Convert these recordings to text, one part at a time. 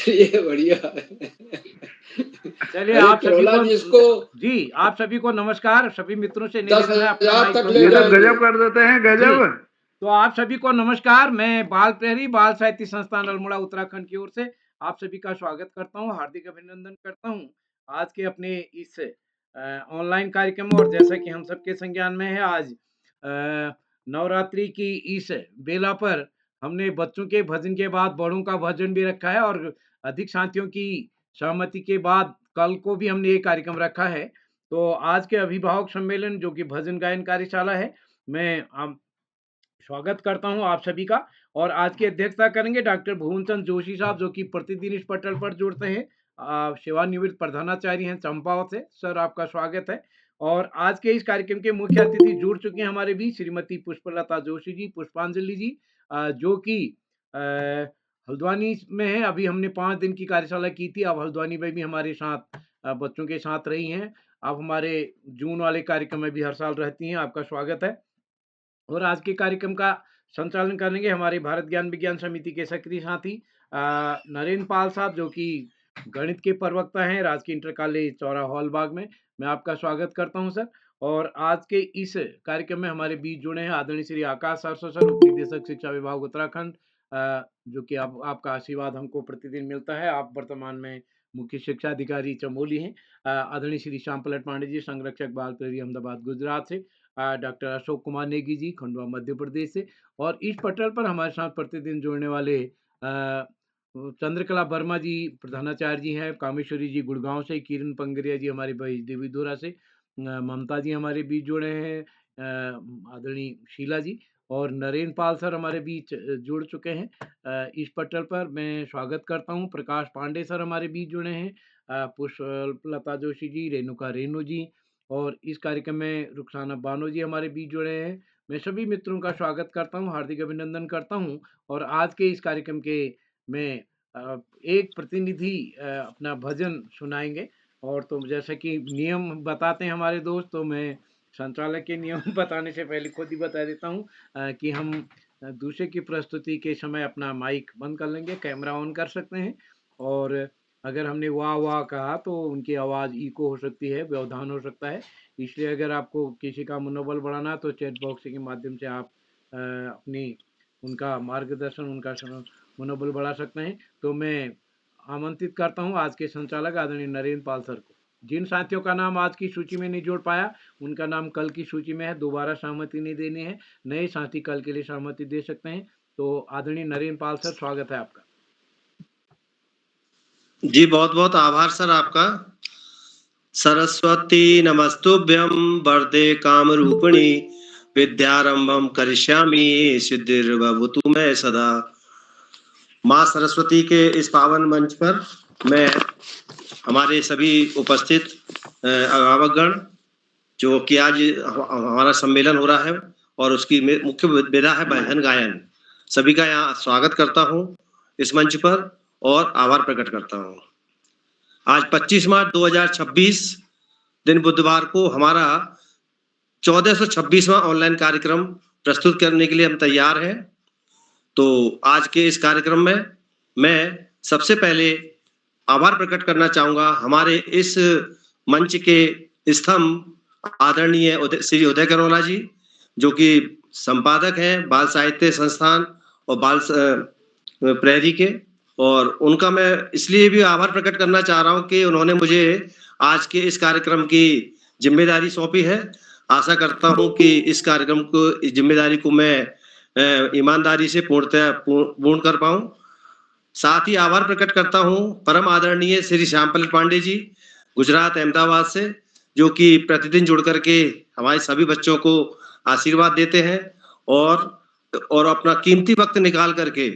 ये बढ़िया है। चलिए अरे आप सभी को प्रहलाद जी इसको जी, आप सभी को नमस्कार। सभी मित्रों से दस निवेदन है अपना हजार माइक तक बंद ले ये कर तो लें। जाएंगे। गजब कर देते हैं, जी, गजब। तो आप सभी को नमस्कार। मैं बाल प्रहरी बाल साहित्य संस्थान अल्मोड़ा उत्तराखंड की ओर से आप सभी का स्वागत करता हूँ, हार्दिक अभिनंदन करता हूँ आज के अपने इस ऑनलाइन कार्यक्रम में। और जैसा कि हम सबके संज्ञान में है, आज नवरात्रि की इस बेला पर हमने बच्चों के भजन के बाद बड़ों का भजन भी रखा है, और अधिक साथियों की सहमति के बाद कल को भी हमने ये कार्यक्रम रखा है। तो आज के अभिभावक सम्मेलन जो कि भजन गायन कार्यशाला है, मैं स्वागत करता हूं आप सभी का। और आज की अध्यक्षता करेंगे डॉक्टर भुवनचंद जोशी साहब, जो कि प्रतिदिन इस पटल पर जुड़ते हैं। सेवानिवृत्त प्रधानाचार्य हैं चंपावत से। सर, आपका स्वागत है। और आज के इस कार्यक्रम के मुख्य अतिथि जुड़ चुके हैं हमारे बीच श्रीमती पुष्पलता जोशी जी, पुष्पांजलि जी, जो कि हल्द्वानी में है। अभी हमने 5 दिन की कार्यशाला की थी। अब हल्द्वानी में भी हमारे साथ बच्चों के साथ रही हैं। आप हमारे जून वाले कार्यक्रम में भी हर साल रहती हैं। आपका स्वागत है। और आज के कार्यक्रम का संचालन करेंगे हमारे भारत ज्ञान विज्ञान समिति के सक्रिय साथी नरेंद्र पाल साहब, जो कि गणित के प्रवक्ता हैं राजकीय इंटर कॉलेज चौरा हॉलबाग में। मैं आपका स्वागत करता हूं सर। और आज के इस कार्यक्रम में हमारे बीच जुड़े हैं आदरणीय श्री आकाश सरसो सर, उप निदेशक शिक्षा विभाग उत्तराखंड, जो कि आपका आशीर्वाद हमको प्रतिदिन मिलता है। आप वर्तमान में मुख्य शिक्षा अधिकारी चमोली हैं। आदरणीय श्री श्याम पलट पांडे जी, संरक्षक बाल प्रहरी अहमदाबाद गुजरात से। डॉक्टर अशोक कुमार नेगी जी, खंडवा मध्य प्रदेश से। और इस पटल पर हमारे साथ प्रतिदिन जुड़ने वाले चंद्रकला वर्मा जी प्रधानाचार्य जी हैं कामेश्वरी जी गुड़गांव से, किरण पंगरिया जी हमारे भाई देवीधुरा से, ममता जी हमारे बीच जुड़े हैं, आदरणीय शीला जी, और नरेंद्र पाल सर हमारे बीच जुड़ चुके हैं इस पटल पर। मैं स्वागत करता हूं। प्रकाश पांडे सर हमारे बीच जुड़े हैं, पुष्पलता जोशी जी, रेणुका रेणु जी, और इस कार्यक्रम में रुखसाना बानो जी हमारे बीच जुड़े हैं। मैं सभी मित्रों का स्वागत करता हूं, हार्दिक अभिनंदन करता हूं। और आज के इस कार्यक्रम के में एक प्रतिनिधि अपना भजन सुनाएंगे। और तो जैसा कि नियम बताते हैं हमारे दोस्त, तो मैं संचालक के नियम बताने से पहले खुद ही बता देता हूं कि हम दूसरे की प्रस्तुति के समय अपना माइक बंद कर लेंगे, कैमरा ऑन कर सकते हैं। और अगर हमने वाह वाह कहा तो उनकी आवाज़ इको हो सकती है, व्यवधान हो सकता है। इसलिए अगर आपको किसी का मनोबल बढ़ाना है तो चैट बॉक्स के माध्यम से आप अपनी उनका मार्गदर्शन, उनका मनोबल बढ़ा सकते हैं। तो मैं आमंत्रित करता हूं आज के संचालक आदरणीय नरेंद्र पाल सर को। जिन साथियों का नाम आज की सूची में नहीं जोड़ पाया, उनका नाम कल की सूची में है, दोबारा सहमति नहीं देनी है। नए साथी कल के लिए सहमति दे सकते हैं। तो आदरणीय नरेंद्र पाल सर, स्वागत है आपका। जी, बहुत बहुत आभार सर आपका। सरस्वती नमस्तुभ्यं वरदे कामरूपिणी विद्यारंभम करिष्यामि सिद्धिर्भवतु मे सदा। माँ सरस्वती के इस पावन मंच पर मैं हमारे सभी उपस्थित अभिभावकगण, जो कि आज हमारा सम्मेलन हो रहा है और उसकी मुख्य विधा है भजन गायन, सभी का यहाँ स्वागत करता हूँ इस मंच पर और आभार प्रकट करता हूँ। आज 25 मार्च 2026 दिन बुधवार को हमारा 1426वां ऑनलाइन कार्यक्रम प्रस्तुत करने के लिए हम तैयार हैं। तो आज के इस कार्यक्रम में मैं सबसे पहले आभार प्रकट करना चाहूंगा हमारे इस मंच के स्तंभ आदरणीय श्री उदय करोला जी, जो कि संपादक हैं बाल साहित्य संस्थान और बाल प्रहरी के। और उनका मैं इसलिए भी आभार प्रकट करना चाह रहा हूं कि उन्होंने मुझे आज के इस कार्यक्रम की जिम्मेदारी सौंपी है। आशा करता हूं कि इस कार्यक्रम को, इस जिम्मेदारी को मैं ईमानदारी से पूर्ण कर पाऊं। साथ ही आभार प्रकट करता हूं परम आदरणीय श्री श्याम पलट पांडे जी, गुजरात अहमदाबाद से, जो कि प्रतिदिन जुड़ करके हमारे सभी बच्चों को आशीर्वाद देते हैं और अपना कीमती वक्त निकाल करके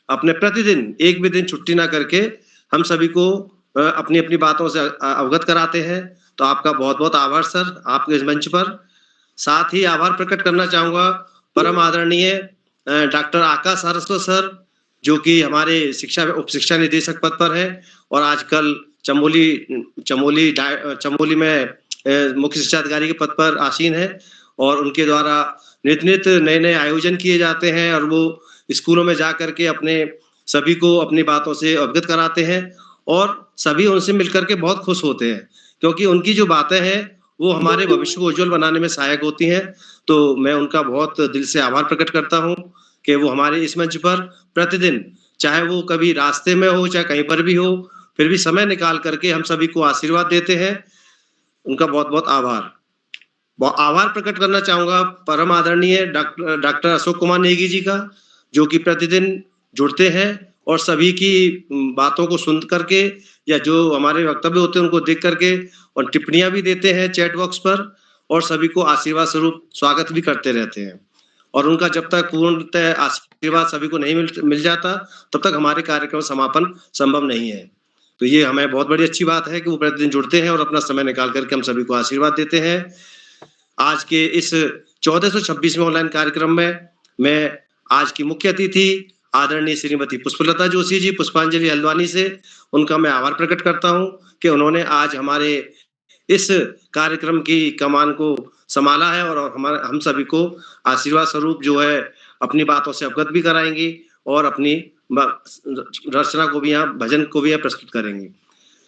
अपने प्रतिदिन एक भी दिन छुट्टी ना करके हम सभी को अपनी अपनी बातों से अवगत कराते हैं। तो आपका बहुत बहुत आभार सर, आपके इस मंच पर। साथ ही आभार प्रकट करना चाहूंगा परम आदरणीय डॉक्टर आकाश सरस्वत सर, जो कि हमारे उप शिक्षा निदेशक पद पर है और आजकल चमोली में मुख्य शिक्षा अधिकारी के पद पर आसीन है। और उनके द्वारा नित नित नए नए आयोजन किए जाते हैं और वो स्कूलों में जा करके अपने सभी को अपनी बातों से अवगत कराते हैं और सभी उनसे मिलकर के बहुत खुश होते हैं, क्योंकि उनकी जो बातें हैं, वो हमारे भविष्य को उज्ज्वल बनाने में सहायक होती हैं। तो मैं उनका बहुत दिल से आभार प्रकट करता हूँ कि वो हमारे इस मंच पर प्रतिदिन, चाहे वो कभी रास्ते में हो, चाहे कहीं पर भी हो, फिर भी समय निकाल कर के हम सभी को आशीर्वाद देते हैं। उनका बहुत-बहुत आभार। आभार प्रकट करना चाहूँगा परम आदरणीय डॉक्टर अशोक कुमार नेगी जी का, जो कि प्रतिदिन जुड़ते हैं और सभी की बातों को सुन करके या जो हमारे वक्तव्य होते हैं उनको देख करके और टिप्पणियाँ भी देते हैं चैट बॉक्स पर और सभी को आशीर्वाद स्वरूप स्वागत भी करते रहते हैं। और उनका जब तक पूर्णतः आशीर्वाद सभी को नहीं मिल जाता, तब तक हमारे कार्यक्रम समापन संभव नहीं है। तो ये हमें बहुत बड़ी अच्छी बात है कि वो प्रतिदिन जुड़ते हैं और अपना समय निकाल कर के हम सभी को आशीर्वाद देते हैं। आज के इस 1426वें ऑनलाइन कार्यक्रम में मैं आज की मुख्य अतिथि आदरणीय श्रीमती पुष्पलता जोशी जी, पुष्पांजलि हल्द्वानी से उनका मैं आभार प्रकट करता हूँ कि उन्होंने आज हमारे इस कार्यक्रम की कमान को संभाला है और हम सभी को आशीर्वाद स्वरूप जो है अपनी बातों से अवगत भी कराएंगी और अपनी रचना को भी यहाँ भजन को भी यहाँ प्रस्तुत करेंगे।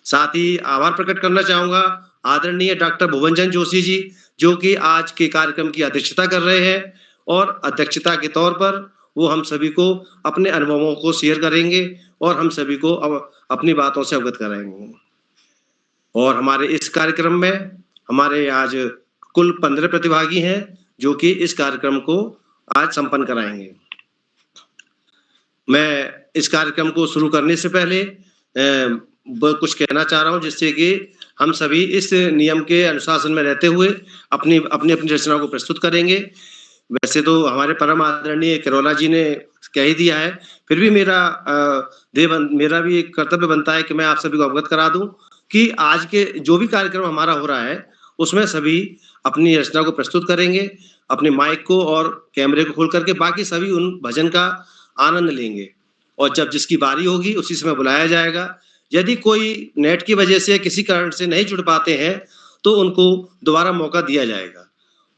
साथ ही आभार प्रकट करना चाहूंगा आदरणीय डॉक्टर भुवनचंद जोशी जी, जो कि आज के कार्यक्रम की अध्यक्षता कर रहे हैं और अध्यक्षता के तौर पर वो हम सभी को अपने अनुभवों को शेयर करेंगे और हम सभी को अपनी बातों से अवगत कराएंगे। और हमारे इस कार्यक्रम में हमारे आज कुल 15 प्रतिभागी हैं, जो कि इस कार्यक्रम को आज संपन्न कराएंगे। मैं इस कार्यक्रम को शुरू करने से पहले कुछ कहना चाह रहा हूं, जिससे कि हम सभी इस नियम के अनुशासन में रहते हुए अपनी अपनी रचना को प्रस्तुत करेंगे। वैसे तो हमारे परम आदरणीय किरोला जी ने कह ही दिया है, फिर भी मेरा भी एक कर्तव्य बनता है कि मैं आप सभी को अवगत करा दूं कि आज के जो भी कार्यक्रम हमारा हो रहा है, उसमें सभी अपनी रचना को प्रस्तुत करेंगे, अपने माइक को और कैमरे को खोल करके, बाकी सभी उन भजन का आनंद लेंगे और जब जिसकी बारी होगी उसी समय बुलाया जाएगा। यदि कोई नेट की वजह से किसी कारण से नहीं जुड़ पाते हैं, तो उनको दोबारा मौका दिया जाएगा,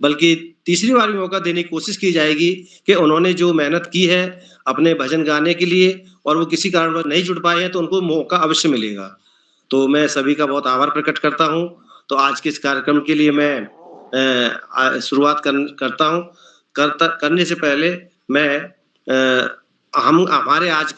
बल्कि तीसरी बार भी मौका देने की कोशिश की जाएगी कि उन्होंने जो मेहनत की है अपने भजन गाने के लिए और वो किसी कारणवश नहीं जुड़ पाए हैं, तो उनको मौका अवश्य मिलेगा। तो मैं सभी का बहुत आभार प्रकट करता हूँ। तो आज के इस कार्यक्रम के लिए मैं शुरुआत करने से पहले मैं हमारे आज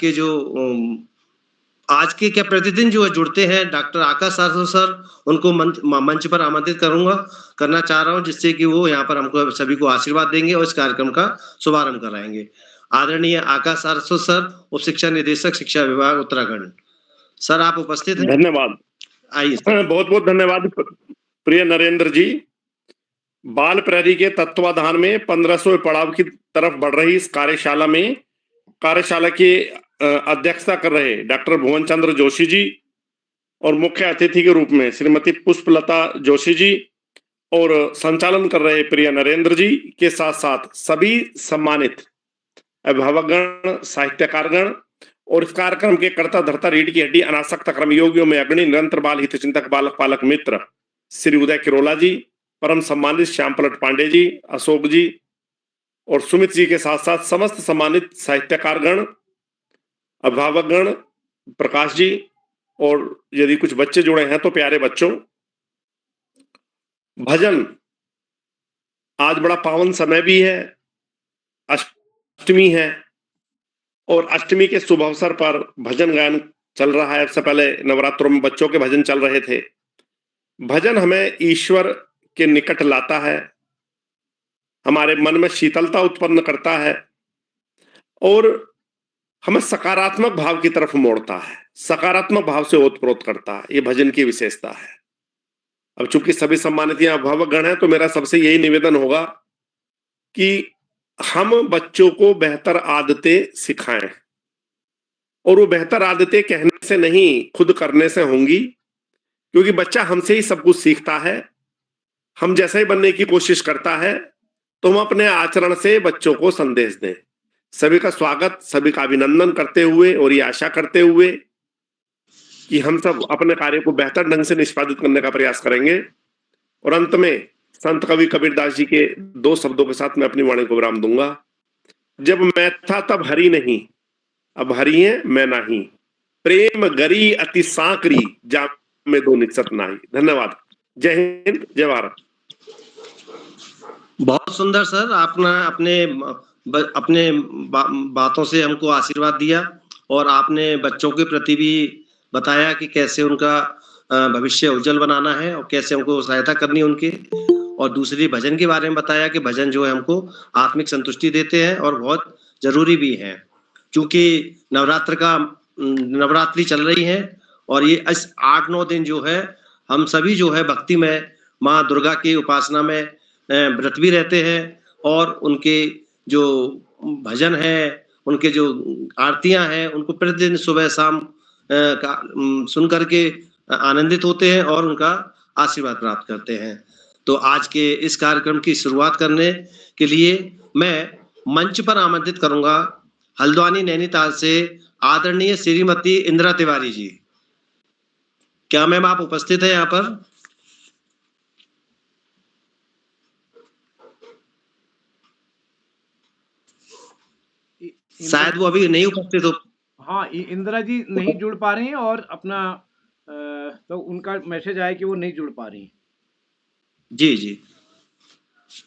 के क्या प्रतिदिन जो जुड़ते हैं डॉक्टर आकाश सारस्वत सर, उनको मंच पर आमंत्रित करना चाह रहा हूं, जिससे कि वो यहाँ पर हमको सभी को आशीर्वाद देंगे और इस कार्यक्रम का शुभारंभ कराएंगे। आदरणीय आकाश सारस्वत सर, उप शिक्षा निदेशक, शिक्षा विभाग, उत्तराखंड। सर, आप उपस्थित हैं? धन्यवाद। आइए। बहुत बहुत धन्यवाद प्रिय नरेंद्र जी। बाल प्रहरी के तत्वाधान में 1500 पड़ाव की तरफ बढ़ रही इस कार्यशाला की अध्यक्षता कर रहे डॉक्टर भुवन चंद्र जोशी जी और मुख्य अतिथि के रूप में श्रीमती पुष्पलता जोशी जी और संचालन कर रहे प्रिय नरेंद्र जी के साथ साथ सभी सम्मानित अभिभावकगण, साहित्यकारगण और इस कार्यक्रम के कर्ता धर्ता, रीढ़ की हड्डी, अनासक्त कर्मयोगियों में अग्रणी, निरंतर बाल हित चिंतक, बालक पालक मित्र श्री उदय किरोला जी, परम सम्मानित श्याम पलट पांडे जी, अशोक जी और सुमित जी के साथ साथ समस्त सम्मानित साहित्यकारगण, अभिभावकगण, प्रकाश जी और यदि कुछ बच्चे जुड़े हैं तो प्यारे बच्चों। भजन आज बड़ा पावन समय भी है, अष्टमी है और अष्टमी के शुभ अवसर पर भजन गायन चल रहा है। सबसे पहले नवरात्रों में बच्चों के भजन चल रहे थे। भजन हमें ईश्वर के निकट लाता है, हमारे मन में शीतलता उत्पन्न करता है और हमें सकारात्मक भाव की तरफ मोड़ता है, सकारात्मक भाव से ओतप्रोत करता है। ये भजन की विशेषता है। अब चूंकि सभी सम्मानित अभिभावक गण हैं, तो मेरा सबसे यही निवेदन होगा कि हम बच्चों को बेहतर आदतें सिखाएं और वो बेहतर आदतें कहने से नहीं, खुद करने से होंगी, क्योंकि बच्चा हमसे ही सब कुछ सीखता है। हम जैसा ही बनने की कोशिश करता है, तो हम अपने आचरण से बच्चों को संदेश दें। सभी का स्वागत, सभी का अभिनंदन करते हुए और ये आशा करते हुए कि हम सब अपने कार्य को बेहतर ढंग से निष्पादित करने का प्रयास करेंगे। और अंत में संत कवि कबीरदास जी के 2 शब्दों के साथ मैं अपनी वाणी को विराम दूंगा। जब मैं था तब हरि नहीं, अब हरिये मैं नाही, प्रेम गरी अति सांकरी, जा में दो निकसत नाही। धन्यवाद। जय हिंद, जय भारत। बहुत सुंदर सर, आपने अपने बातों से हमको आशीर्वाद दिया और आपने बच्चों के प्रति भी बताया कि कैसे उनका भविष्य उज्जवल बनाना है और कैसे हमको सहायता करनी है उनकी, और दूसरी भजन के बारे में बताया कि भजन जो है हमको आत्मिक संतुष्टि देते हैं और बहुत जरूरी भी है, क्योंकि नवरात्रि चल रही है और ये 8-9 दिन जो है हम सभी जो है भक्ति में माँ दुर्गा की उपासना में व्रत भी रहते हैं और उनके जो भजन है, उनके जो आरतियां हैं, उनको प्रतिदिन सुबह शाम सुन करके आनंदित होते हैं और उनका आशीर्वाद प्राप्त करते हैं। तो आज के इस कार्यक्रम की शुरुआत करने के लिए मैं मंच पर आमंत्रित करूंगा हल्द्वानी नैनीताल से आदरणीय श्रीमती इंदिरा तिवारी जी। क्या मैम आप उपस्थित हैं यहाँ पर? शायद वो अभी नहीं उपस्थित हो। हाँ, इंदिरा जी नहीं जुड़ पा रही हैं और अपना तो उनका मैसेज आया कि वो नहीं जुड़ पा रही हैं। जी जी,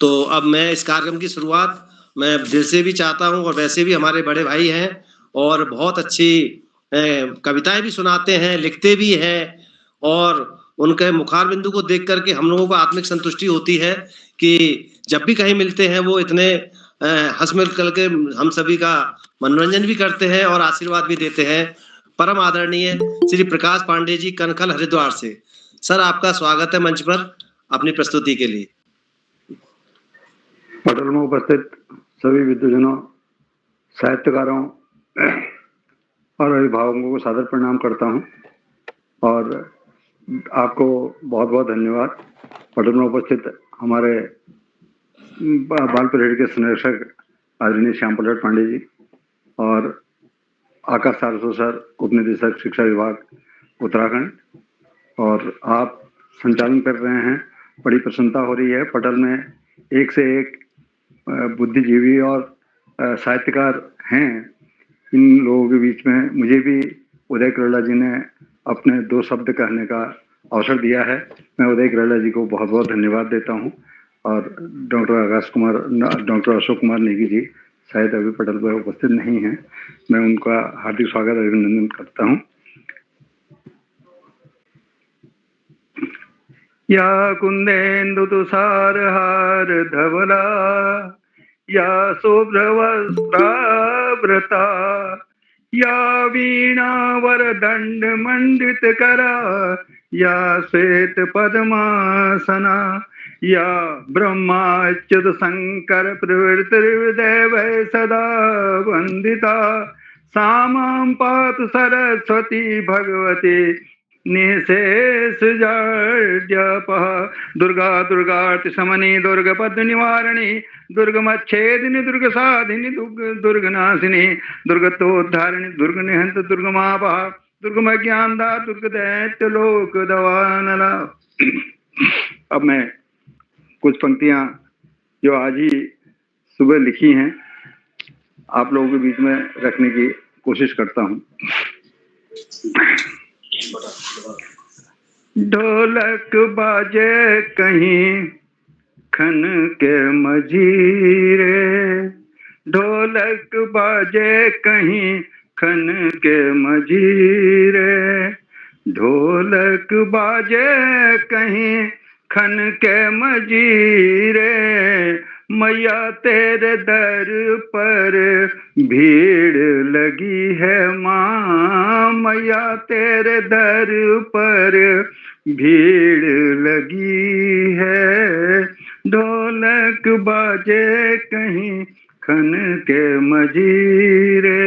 तो अब मैं इस कार्यक्रम की शुरुआत मैं दिल से भी चाहता हूं और वैसे भी हमारे बड़े भाई हैं और बहुत अच्छी कविताएं भी सुनाते हैं, लिखते भी हैं और उनके मुखार बिंदु को देख करके हम लोगों को आत्मिक संतुष्टि होती है कि जब भी कहीं मिलते हैं वो इतने हंस मिल करके हम सभी का मनोरंजन भी करते हैं और आशीर्वाद भी देते हैं। परम आदरणीय श्री प्रकाश पांडे जी, कनखल, हरिद्वार से। सर आपका स्वागत है मंच पर अपनी प्रस्तुति के लिए। पटल में उपस्थित सभी विद्वजनों, साहित्यकारों और अभिभावकों को सादर प्रणाम करता हूं और आपको बहुत बहुत धन्यवाद। पटल में उपस्थित हमारे बाल परेड के संरक्षक आदरणीय श्याम प्रसाद पांडे जी और आकाश सारस्वत सर, उपनिदेशक शिक्षा विभाग उत्तराखंड, और आप संचालन कर रहे हैं। बड़ी प्रसन्नता हो रही है। पटल में एक से एक बुद्धिजीवी और साहित्यकार हैं। इन लोगों के बीच में मुझे भी उदय करेला जी ने अपने 2 शब्द कहने का अवसर दिया है। मैं उदय करेला जी को बहुत बहुत धन्यवाद देता हूं और डॉक्टर अशोक कुमार नेगी जी शायद अभी पटल पर उपस्थित नहीं हैं, मैं उनका हार्दिक स्वागत अभिनंदन करता हूं। या कुंदेन्दु तुषार हार धवला, या शुभ्रवस्त्रावृता, या वीणा वरदंड मंडित करा, या श्वेत पद्मासना, या ब्रह्माच्युत शंकर प्रवृत्तिर्देव सदा वंदिता, सामां पातु सरस्वती भगवती निशेष जपः, दुर्गा दुर्गार्ति शमनी, दुर्ग पद निवारणी, दुर्गमच्छेदिनी, दुर्ग साधिनी, दुर्गनाशिनी, दुर्गतोद्धारिणी, दुर्ग निहंत, दुर्गमापः, दुर्गम ज्ञानदा, दुर्ग दैत्य लोक दवानला। अब मैं कुछ पंक्तियां जो आज ही सुबह लिखी हैं आप लोगों के बीच में रखने की कोशिश करता हूं। ढोलक बाजे कहीं खन के मजीरे, ढोलक बाजे कहीं खन के मजीरे, ढोलक बाजे कहीं खन के मजीरे, मैया तेरे दर पर भीड़ लगी है माँ, मैया तेरे दर पर भीड़ लगी है, ढोलक बाजे कहीं खन के मजीरे,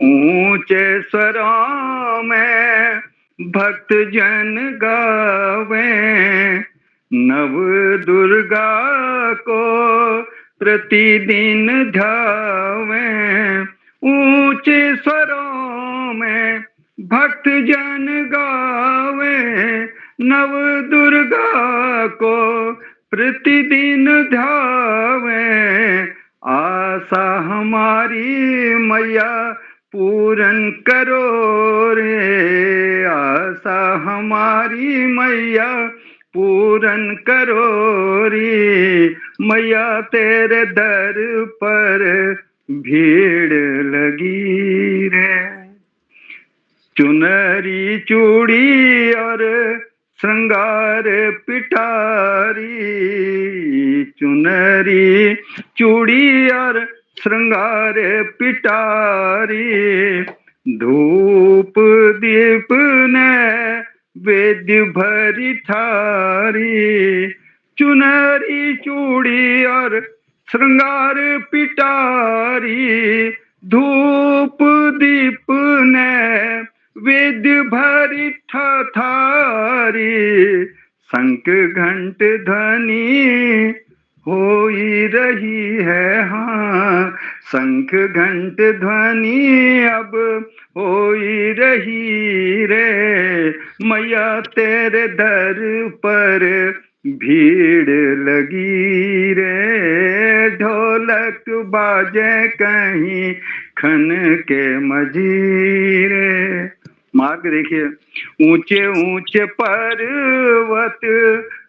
ऊंचे स्वरों में भक्त जन गावे, नव दुर्गा को प्रतिदिन ध्यावे, ऊंचे स्वरों में भक्त जन गावे, नव दुर्गा को प्रतिदिन ध्यावे, आशा हमारी मैया पूरन करो रे आशा हमारी मैया, पूरन करो रे मैया, तेरे दर पर भीड़ लगी रे। चुनरी चूड़ी और श्रृंगार पिटारी, चुनरी चूड़ी और श्रृंगार पिटारी, धूप दीप ने वेद्य भरी थारी। चुनरी चूड़ी और श्रृंगार पिटारी, धूप दीप ने वेद्य भरी थारी। शंख घंट ध्वनि हो ही रही है, हाँ शंख घंट ध्वनि अब हो ही रही रे मैया, तेरे दर पर भीड़ लगी रे। ढोलक बाजे कहीं खन के मजीरे। मार्ग देखिए, ऊंचे ऊंचे पर्वत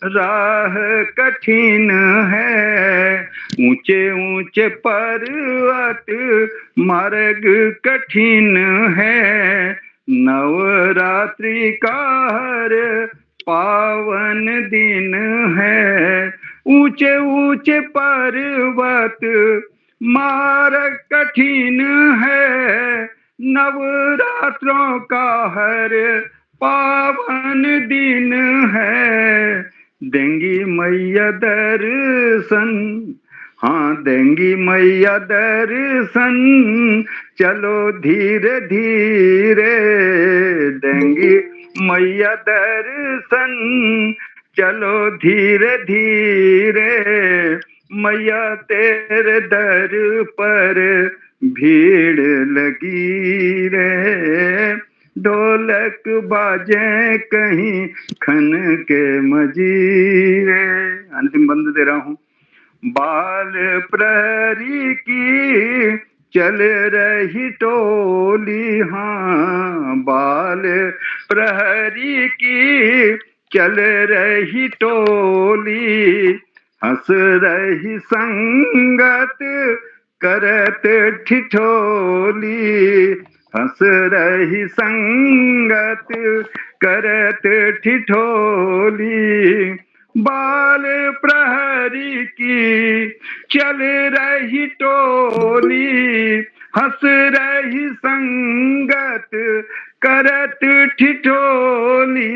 राह कठिन है, ऊंचे ऊंचे पर्वत मार्ग कठिन है। नवरात्रि का हर पावन दिन है, ऊंचे ऊंचे पर्वत मार्ग कठिन है। नवरात्रों का हर पावन दिन है। देंगी मैया दर्शन, हाँ देंगी मैया दर्शन, चलो धीरे धीरे। देंगी मैया दर्शन, चलो धीरे धीरे मैया, तेरे दर पर भीड़ लगी रे। ढोलक बाजे कहीं खन के मजीरे। अंतिम बंद दे रहा हूँ। बाल प्रहरी की चल रही टोली, हाँ बाल प्रहरी की चल रही टोली, हंस रही संगत करत ठिठोली, हंस रही संगत करत ठिठोली। बाल प्रहरी की चल रही टोली, हंस रही संगत करत ठिठोली।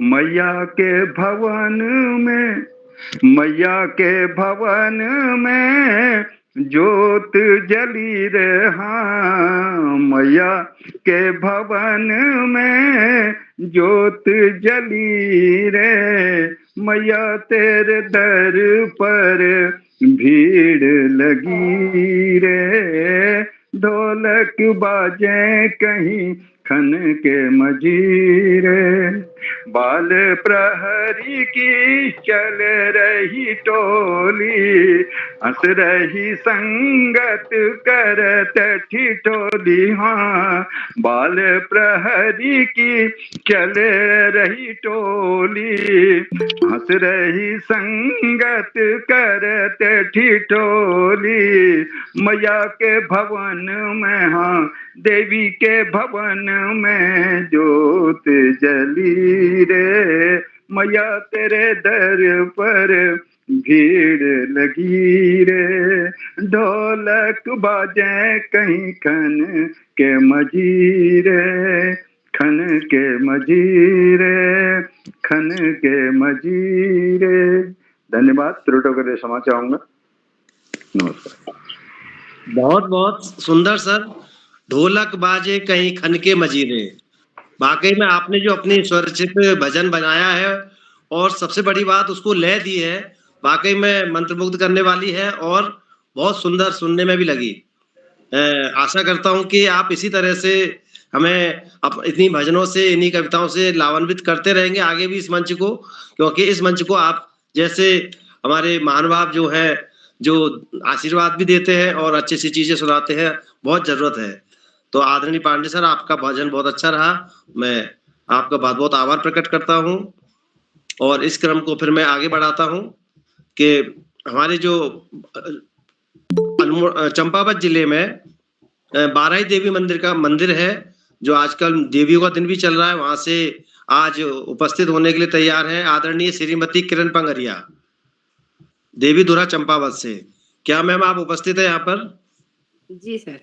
मैया के भवन में, मैया के भवन में ज्योत जली रे, हाँ मैया के भवन में ज्योत जली रे मैया, तेरे दर पर भीड़ लगी रे। ढोलक बाजे कहीं खन के मजीरे। बाल प्रहरी की चल रही टोली, हंस रही संगत करत ठिठोली, हाँ बाल प्रहरी की चल रही टोली, हंस रही संगत करत ठिठोली। मैया के भवन में, हाँ देवी के भवन में ज्योत जली रे मैया, तेरे दर पर भीड़ लगी रे। ढोलक बाजे कहीं खन के मजीरे, खन के मजीरे, खन के मजीरे। धन्यवाद। त्रुटों के लिए क्षमा चाहूंगा। नमस्कार। बहुत बहुत सुंदर सर। ढोलक बाजे कहीं खन के मजीरे। वाकई में आपने जो अपनी स्वरचित भजन बनाया है और सबसे बड़ी बात उसको लय दी है, वाकई में मंत्रमुग्ध करने वाली है और बहुत सुंदर सुनने में भी लगी। आशा करता हूं कि आप इसी तरह से हमें इतनी भजनों से, इन्हीं कविताओं से लाभान्वित करते रहेंगे आगे भी इस मंच को, क्योंकि इस मंच को आप जैसे हमारे महानुभाव जो है, जो आशीर्वाद भी देते हैं और अच्छी सी चीजें सुनाते हैं, बहुत जरूरत है। तो आदरणीय पांडे सर, आपका भजन बहुत अच्छा रहा। मैं आपका बहुत-बहुत आभार प्रकट करता हूँ और इस क्रम को फिर मैं आगे बढ़ाता हूँ कि हमारे जो चंपावत जिले में बाराही देवी मंदिर का मंदिर है, जो आजकल देवियों का दिन भी चल रहा है। वहां से आज उपस्थित होने के लिए तैयार हैं आदरणीय श्रीमती किरण पंगरिया, देवी धुरा चंपावत से। क्या मैम आप उपस्थित है यहाँ पर? जी सर,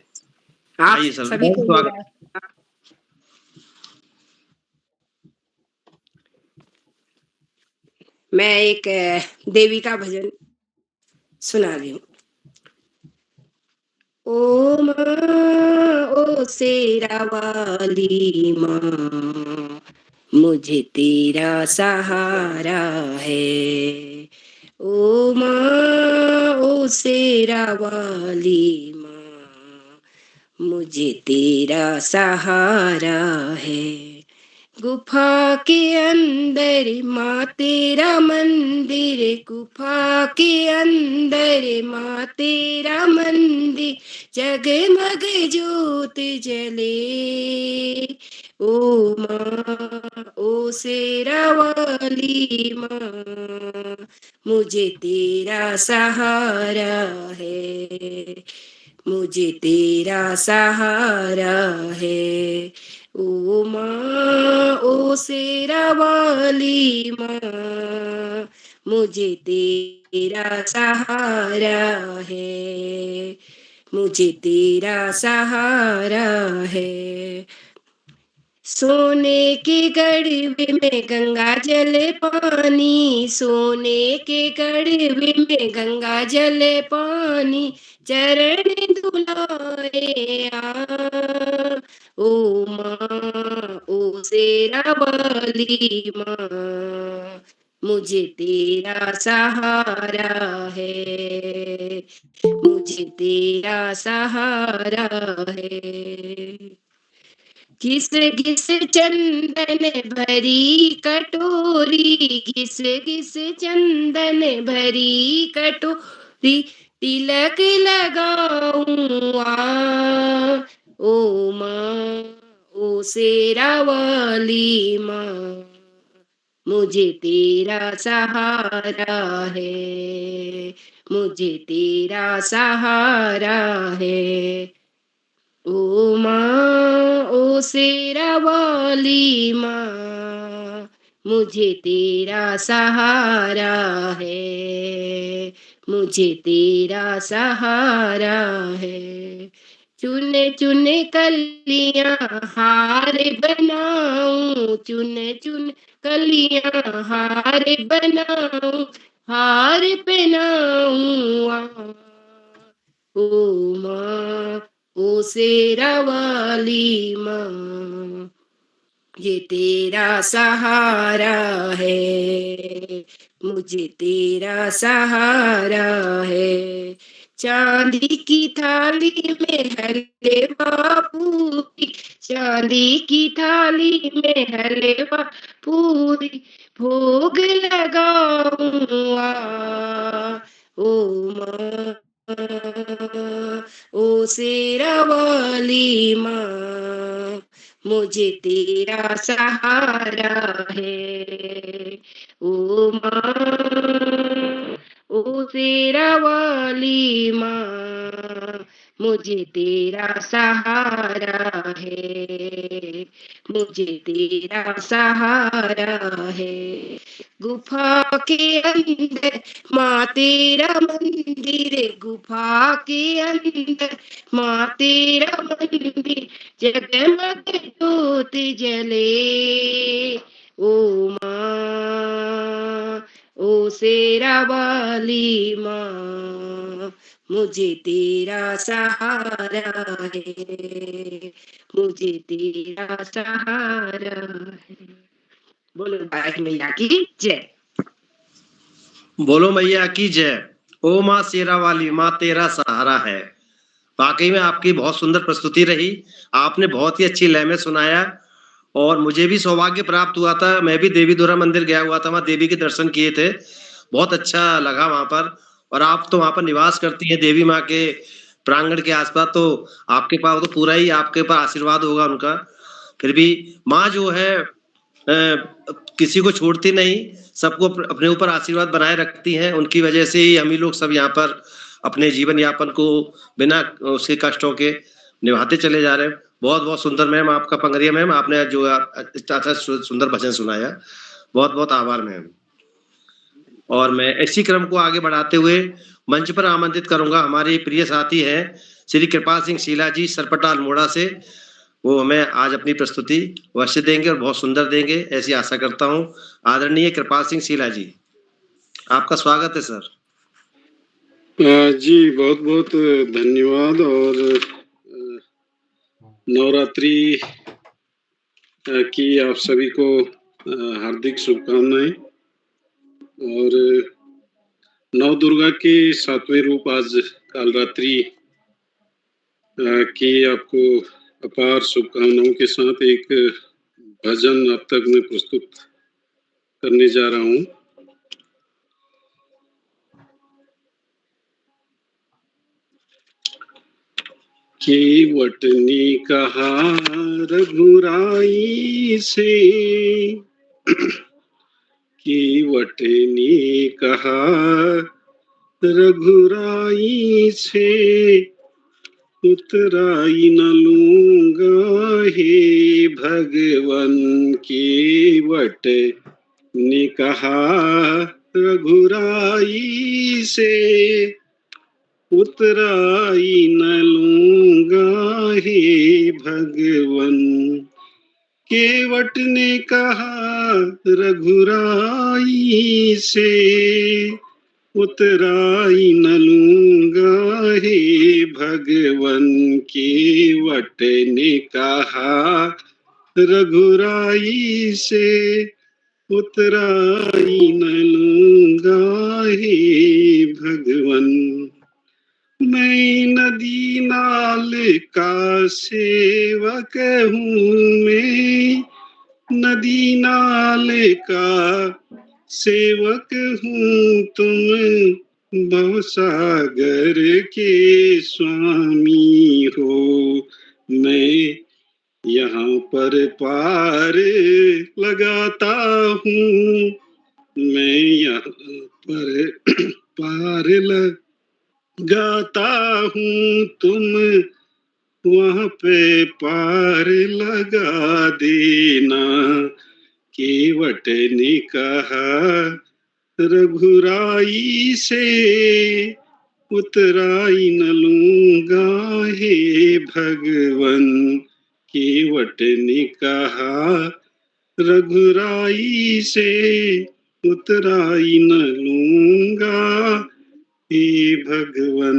आप आइए सर, सभी बहुत को स्वागत। मेरा मैं एक देवी का भजन सुना रही हूँ। ओ माँ, ओ शेरा वाली माँ, मुझे तेरा सहारा है। ओ माँ, ओ शेरा वाली माँ, मुझे तेरा सहारा है। गुफा के अंदर माँ तेरा मंदिर, गुफा के अंदर माँ तेरा मंदिर, जगमग ज्योत जले। ओ माँ, ओ शेरा वाली माँ, मुझे तेरा सहारा है, मुझे तेरा सहारा है। ओ माँ, ओ शेरा वाली माँ, मुझे तेरा सहारा है, मुझे तेरा सहारा है। सोने के गड़बे में गंगा जल पानी, सोने के गड़बे में गंगा जल पानी, चरण धुलाए आ। ओ माँ, ओ शेरा वाली माँ, मुझे तेरा सहारा है, मुझे तेरा सहारा है। घिस घिस चंदन भरी कटोरी, घिस घिस चंदन भरी कटोरी, तिलक लगाऊं आ। ओ माँ, ओ शेरा वाली माँ, मुझे तेरा सहारा है, मुझे तेरा सहारा है। ओ माँ, ओ शेरा वाली माँ, मुझे तेरा सहारा है, मुझे तेरा सहारा है। चुन चुन कलियां हार बनाऊं, चुन चुन कलियां हार बनाऊं, हार पहनाऊं आ। ओ माँ, ओ शेरा वाली माँ, ये तेरा सहारा है, मुझे तेरा सहारा है। चांदी की थाली में हलवा पूरी, चांदी की थाली में हलवा पूरी, भोग लगाऊं आ। ओ माँ, ओ शेरा वाली माँ, मुझे तेरा सहारा है। ओ माँ, ओ शेरा वाली माँ, मुझे तेरा सहारा है, मुझे तेरा सहारा है। गुफा के अंदर माँ तेरा मंदिर, गुफा के अंदर माँ तेरा मंदिर, जगमग ज्योत जले। ओ माँ, ओ शेरा वाली माँ, मुझे तेरा सहारा है, मुझे तेरा सहारा है। बोलो बाराही मैया की जय। बोलो मैया की जय। ओ माँ शेरा वाली माँ तेरा सहारा है। वाकई में आपकी बहुत सुंदर प्रस्तुति रही। आपने बहुत ही अच्छी लय में सुनाया और मुझे भी सौभाग्य प्राप्त हुआ था। मैं भी देवी धुरा मंदिर गया हुआ था, वहाँ देवी के दर्शन किए थे। बहुत अच्छा लगा वहाँ पर। और आप तो वहाँ पर निवास करती हैं देवी माँ के प्रांगण के आसपास, तो आपके पास तो पूरा ही आपके ऊपर आशीर्वाद होगा उनका। फिर भी माँ जो है किसी को छोड़ती नहीं, सबको अपने ऊपर आशीर्वाद बनाए रखती हैं। उनकी वजह से ही हम ही लोग सब यहाँ पर अपने जीवन यापन को बिना उसके कष्टों के निभाते चले जा रहे हैं। बहुत-बहुत सुंदर मैम, आपका पंगरिया मैम, आपने जो अच्छा सुंदर भजन सुनाया, बहुत-बहुत आभार मैम। और मैं इसी क्रम को आगे बढ़ाते हुए मंच पर आमंत्रित करूंगा हमारे प्रिय साथी हैं श्री कृपाल सिंह शीला जी, सरपटा अल्मोड़ा से। वो हमें आज अपनी प्रस्तुति अवश्य देंगे और बहुत सुंदर देंगे, ऐसी आशा करता हूँ। आदरणीय कृपाल सिंह शीला जी, आपका स्वागत है सर। जी बहुत बहुत धन्यवाद। और नवरात्रि की आप सभी को हार्दिक शुभकामनाएं। और नव दुर्गा के 7वें रूप आज कालरात्रि की आपको अपार शुभकामनाओं के साथ एक भजन अब तक मैं प्रस्तुत करने जा रहा हूँ। केवट ने कहा रघुराई से, केवट ने कहा रघुराई से, उतराई न लूंगा हे भगवन। केवट ने कहा रघुराई से, उतराई न लूंगा हे भगवन। केवट ने कहा रघुराई से, उतराई न लूंगा हे भगवन। केवट ने कहा रघुराई से, उतराई न लूंगा हे भगवन। मैं नदी नाल का सेवक हूँ, मैं नदी नाल का सेवक हूँ, तुम भवसागर के स्वामी हो। मैं यहाँ पर पार लगाता हूँ, मैं यहाँ पर पार लगाता हूँ, तुम वहाँ पे पार लगा देना। केवट ने कहा रघुराई से, उतराई न लूंगा हे भगवन। केवट ने कहा रघुराई से, उतराई न लूंगा हे भगवन।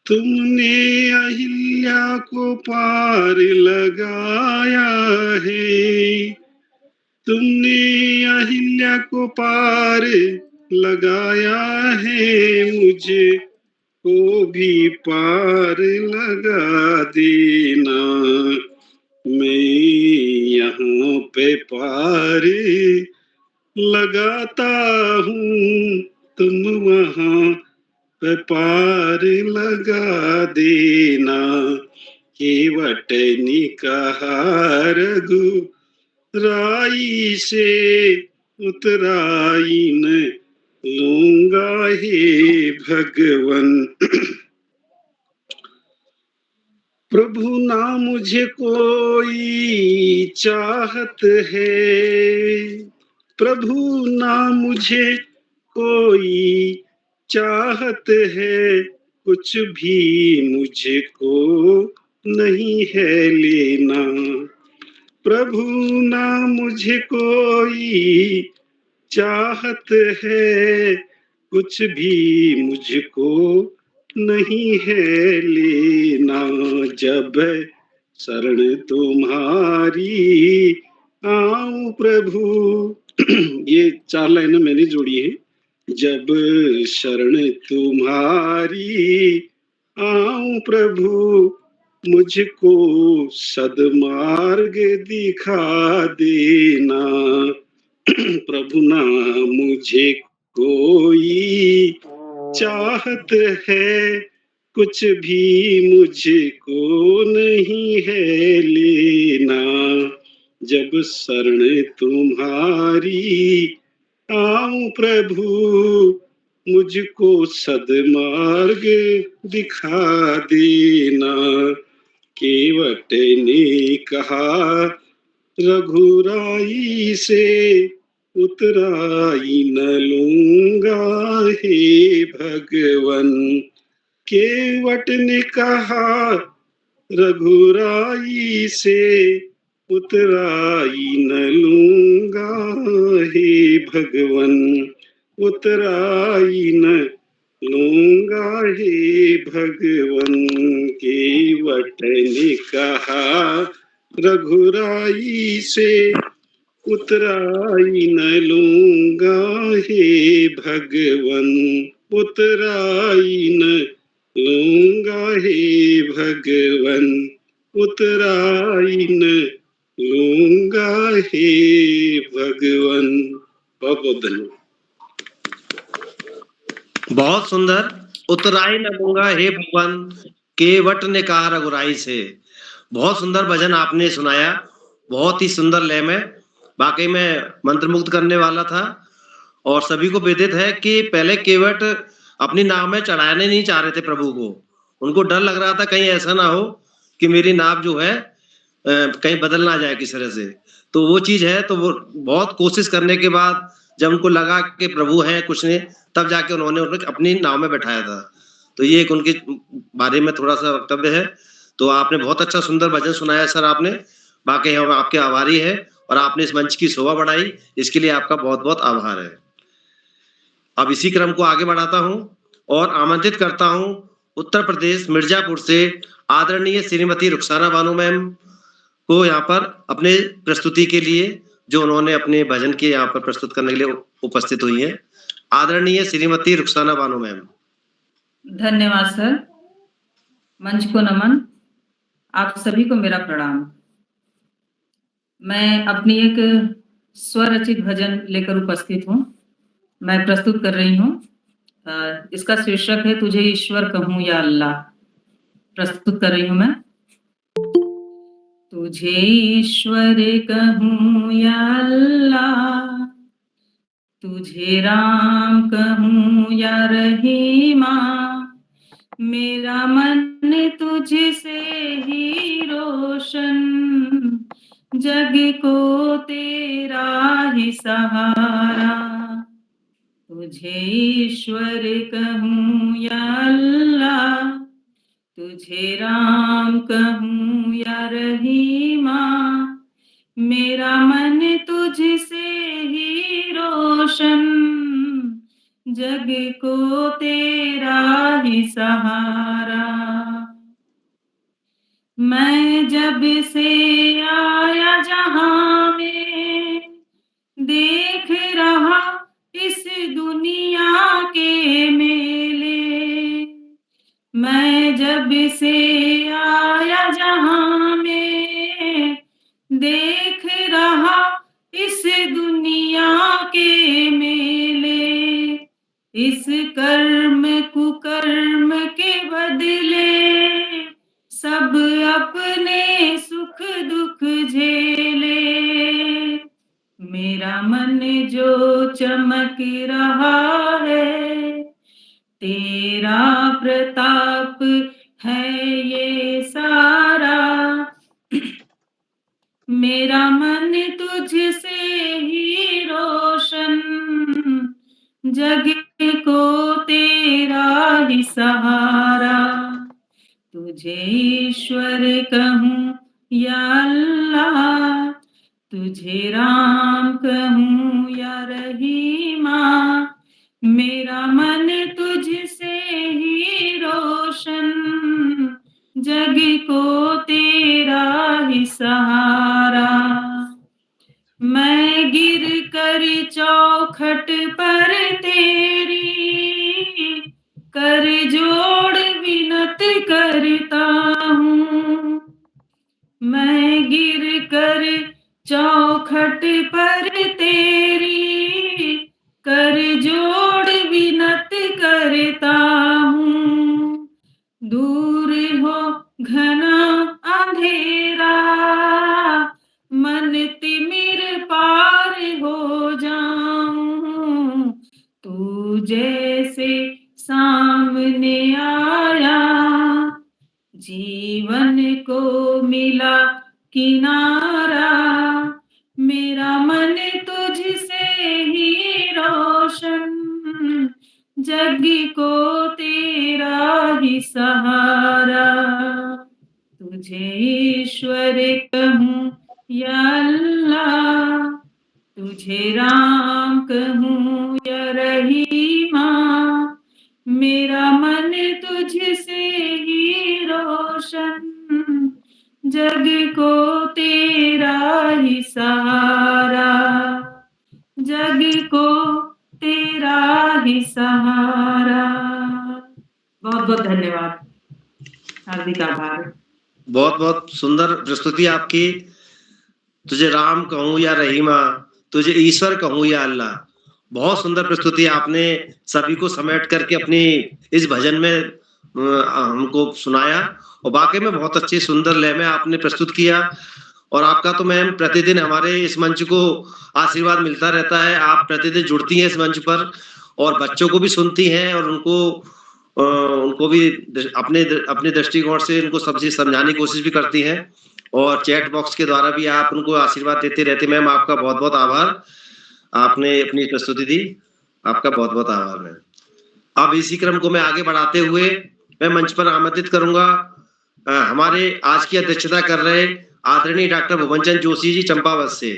तुमने अहिल्या को पार लगाया है, तुमने अहिल्या को पार लगाया है, मुझे को भी पार लगा देना। मैं यहाँ पे पार लगाता हूँ, तुम वहाँ पे पार लगा देना। केवट ने कहा रघुराई से, उतराई न लूंगा हे भगवन। प्रभु ना मुझे कोई चाहत है, प्रभु ना मुझे कोई चाहत है, कुछ भी मुझको नहीं है लेना। प्रभु ना मुझे कोई चाहत है, कुछ भी मुझको नहीं है लेना। जब शरण तुम्हारी आऊं प्रभु, ये 4 लाइनें मैंने जोड़ी है। जब शरण तुम्हारी आऊं प्रभु, मुझको सदमार्ग दिखा देना। प्रभु ना मुझे कोई चाहत है, कुछ भी मुझको नहीं है लेना, जब शरण तुम्हारी आऊं प्रभु, मुझको सदमार्ग दिखा देना। केवट ने कहा रघुराई से, उतराई न लूंगा हे भगवन। केवट ने कहा रघुराई से, उतराई न लूंगा हे भगवन, उतराई न लूंगा हे भगवन। केवट ने कहा रघुराई से, उतराई न लूंगा हे भगवन, उतराई न लूंगा हे भगवन, उतराई न लूंगा हे भगवन। बहुत बहुत धन्यवाद। बहुत सुंदर। उतराई न लूंगा हे भगवान, केवट ने कहा रघुराई से। बहुत सुंदर भजन आपने सुनाया, बहुत ही सुंदर लय में, वाकई में मंत्रमुग्ध करने वाला था। और सभी को विदित है कि पहले केवट अपनी नाव में चढ़ाने नहीं चाह रहे थे प्रभु को। उनको डर लग रहा था कहीं ऐसा ना हो कि मेरी नाव जो है कहीं बदल ना जाए किस तरह से। तो वो चीज है, तो वो बहुत कोशिश करने के बाद जब उनको लगा कि प्रभु हैं कुछ ने, तब जाके उन्होंने उन्हें अपनी नाव में बैठाया था। तो ये एक उनके बारे में थोड़ा सा वक्तव्य है। तो आपने बहुत अच्छा सुंदर भजन सुनाया सर आपने, वाकई हम आपके आभारी है, और आपने इस मंच की शोभा बढ़ाई, इसके लिए आपका बहुत बहुत आभार है। अब इसी क्रम को आगे बढ़ाता हूं और आमंत्रित करता हूं उत्तर प्रदेश मिर्जापुर से आदरणीय श्रीमती रुखसाना बानो मैम को यहाँ पर अपने प्रस्तुति के लिए, जो उन्होंने अपने भजन के यहाँ पर प्रस्तुत करने के लिए उपस्थित हुई हैं। आदरणीय श्रीमती रुखसाना बानो मैम। धन्यवाद सर। मंच को नमन, आप सभी को मेरा प्रणाम। मैं अपनी एक स्वरचित भजन लेकर उपस्थित हूँ, मैं प्रस्तुत कर रही हूँ। इसका शीर्षक है तुझे ईश्वर कहूँ या अल्लाह। प्रस्तुत कर रही हूँ मैं। तुझे ईश्वर कहूँ या अल्लाह, तुझे राम कहूँ या रहीमा, मेरा मन तुझसे ही रोशन, जग को तेरा ही सहारा। तुझे ईश्वर कहूँ या अल्लाह, तुझे राम कहूँ या रहीमा, मेरा मन तुझसे ही रोशन, जग को तेरा ही सहारा। मैं जब से आया जहां में, देख रहा इस दुनिया के मेले। मैं जब से आया जहां में, देख रहा इस दुनिया के मेले। इस कर्म कुकर्म के बदले, सब अपने सुख दुख झेले। मेरा मन जो चमक रहा है, तेरा प्रताप है ये सारा। मेरा मन तुझसे ही रोशन, जग को तेरा ही सहारा। तुझे ईश्वर कहूँ या अल्लाह, तुझे राम कहूँ या रहीमा, मेरा मन तुझसे ही रोशन, जग को तेरा ही सहारा। मैं गिर कर चौखट पर तेरी, कर जोड़ विनत करता हूँ। मैं गिर कर चौखट पर तेरी, कर जोड़ विनत करता हूँ। तिमिर पार हो जाऊं, तू जैसे सामने आया, जीवन को मिला किनारा, मेरा मन तुझसे ही रोशन, जग को तेरा ही सहारा, तुझे ईश्वर कहूँ या अल्लाह, तुझे राम कहूँ या रहीमा, मेरा मन तुझसे ही रोशन, जग को तेरा ही सहारा, जग को तेरा ही सहारा। बहुत बहुत धन्यवाद, हार्दिक आभार। बहुत बहुत सुंदर प्रस्तुति आपकी। तुझे राम कहूँ या रहीमा, तुझे ईश्वर कहूँ या अल्लाह, बहुत सुंदर प्रस्तुति आपने सभी को समेट करके अपनी इस भजन में हमको सुनाया, और वाकई में बहुत अच्छी सुंदर लय में आपने प्रस्तुत किया। और आपका तो मैम प्रतिदिन हमारे इस मंच को आशीर्वाद मिलता रहता है। आप प्रतिदिन जुड़ती हैं इस मंच पर और बच्चों को भी सुनती हैं और उनको भी अपने दृष्टिकोण से उनको सब चीज समझाने की कोशिश भी करती हैं, और चैट बॉक्स के द्वारा भी आप उनको आशीर्वाद देते रहते। मैम आपका बहुत बहुत आभार, आपने अपनी प्रस्तुति दी, आपका बहुत बहुत आभार मैम। अब इसी क्रम को मैं आगे बढ़ाते हुए मैं मंच पर आमंत्रित करूंगा हमारे आज की अध्यक्षता कर रहे आदरणीय डॉक्टर भुवनचंद जोशी जी चंपावत से।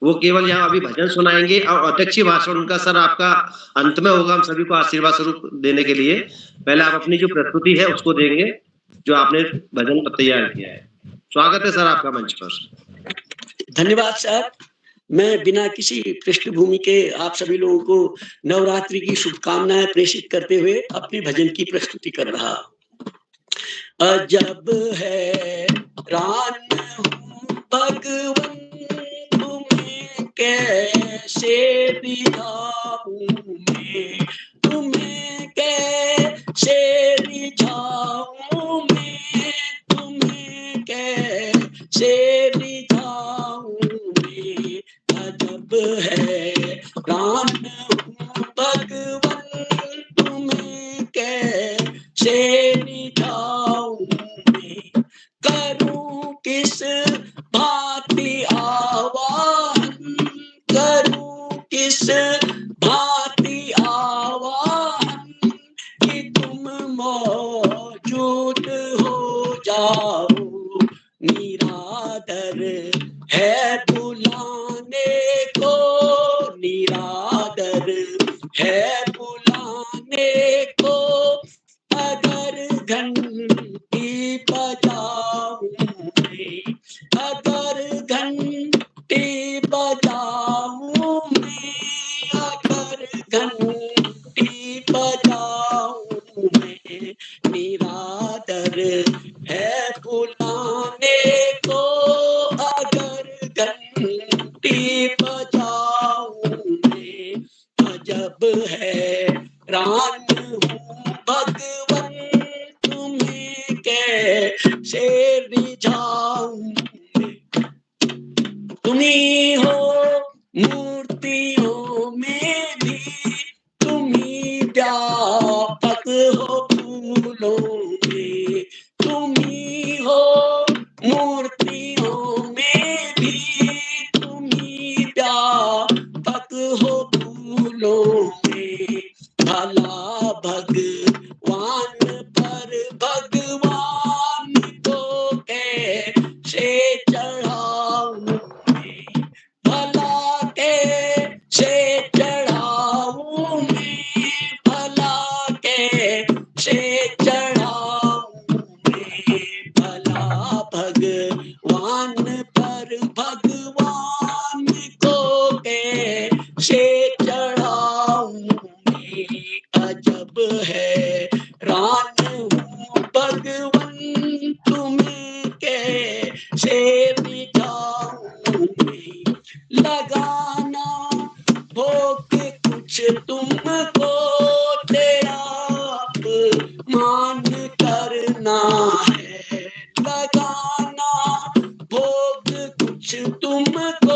वो केवल यहाँ अभी भजन सुनाएंगे और अध्यक्षीय भाषण उनका सर आपका अंत में होगा, हम सभी को आशीर्वाद स्वरूप देने के लिए। पहले आप अपनी जो प्रस्तुति है उसको देंगे जो आपने भजन तैयार किया है। स्वागत है सर आपका मंच पर। धन्यवाद सर। मैं बिना किसी पृष्ठभूमि के आप सभी लोगों को नवरात्रि की शुभकामनाएं प्रेषित करते हुए अपनी भजन की प्रस्तुति कर रहा। अजब है रान हूँ भगवन, तुम्हें कैसे रिझाऊं मैं, तुम्हें कैसे रिझाऊं मैं, तुम्हें कैसे रिझाऊं मैं। अजब है प्राण हूँ भगवन, तुम्हें कैसे रिझाऊं मैं। करूं किस भांति आवाहन, करूं किस भांति आवाहन, कि तुम मौजूद हो जाओ। निरादर है बुलाने को, निरादर है बुलाने को, अगर घंटी बजाऊं मैं, अगर घंटी बजाऊं मैं, अगर घंटी बजाऊं मैं। निरादर है बुलाने को, अगर घंटी बजाऊं मैं। अजब है प्राण हूँ भगवन, तुम्हें कैसे रिझाऊं मैं। तुम्ही हो मूर्तियों में भी, तुम्ही व्यापक हो फूलों में। तुम्ही हो मूर्तियों में भी, तुम्ही व्यापक हो फूलों में। भला भगवान पर भगवान को कैसे चढ़ाऊं मैं, भला कैसे चढ़ाऊं मैं, भला कैसे चढ़ाऊं मैं। भला भगवान पर भगवान को कैसे चढ़ाऊं मैं। अजब है रान हूँ भगवन, तुम्हें कैसे रिझाऊं मैं। लगाना भोग कुछ तुमको, तेरा मान करना है। लगाना भोग कुछ तुमको,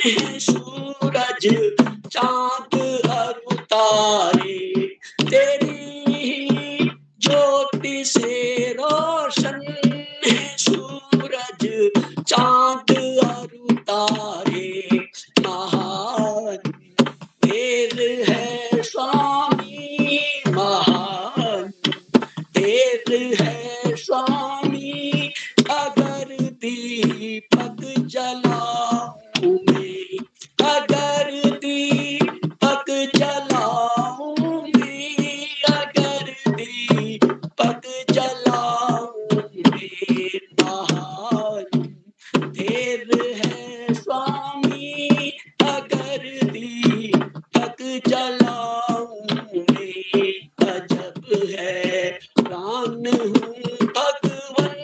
है सूरज चांद और तारे, तेरी ही ज्योति से रोशन है सूरज चांद और तारे। महान वेद है स्वामी, महान वेद है स्वामी, अगर दीपक जलाऊं मैं, अगर दीपक जलाऊं मैं, अगर दीपक जलाऊं मैं। महान वेद है स्वामी, अगर दीपक जलाऊं मैं। अजब है प्राण हूँ भगवन,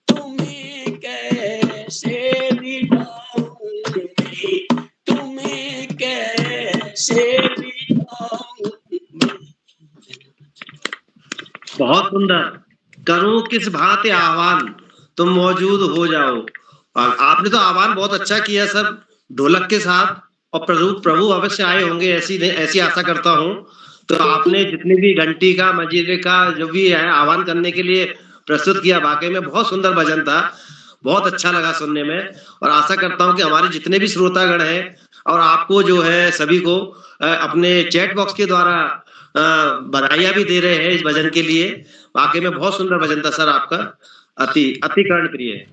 तुम्हें कैसे मिटाऊं मैं, तुम्हें कैसे मिटाऊं मैं। बहुत सुंदर। करूं किस भांति आह्वान, तुम मौजूद हो जाओ। और आपने तो आह्वान बहुत अच्छा किया सर, ढोलक के साथ। और प्रभु प्रभु अवश्य आए होंगे, ऐसी आशा करता हूँ। तो आपने जितनी भी घंटी का मजीरे का जो भी है आह्वान करने के लिए प्रस्तुत किया, वाकई में बहुत सुंदर भजन था, बहुत अच्छा लगा सुनने में। और आशा करता हूँ कि हमारे जितने भी श्रोतागण हैं और आपको जो है सभी को अपने चैट बॉक्स के द्वारा बधाइयां भी दे रहे हैं इस भजन के लिए। वाकई में बहुत सुंदर भजन था सर आपका, अति अति कर्ण प्रिय।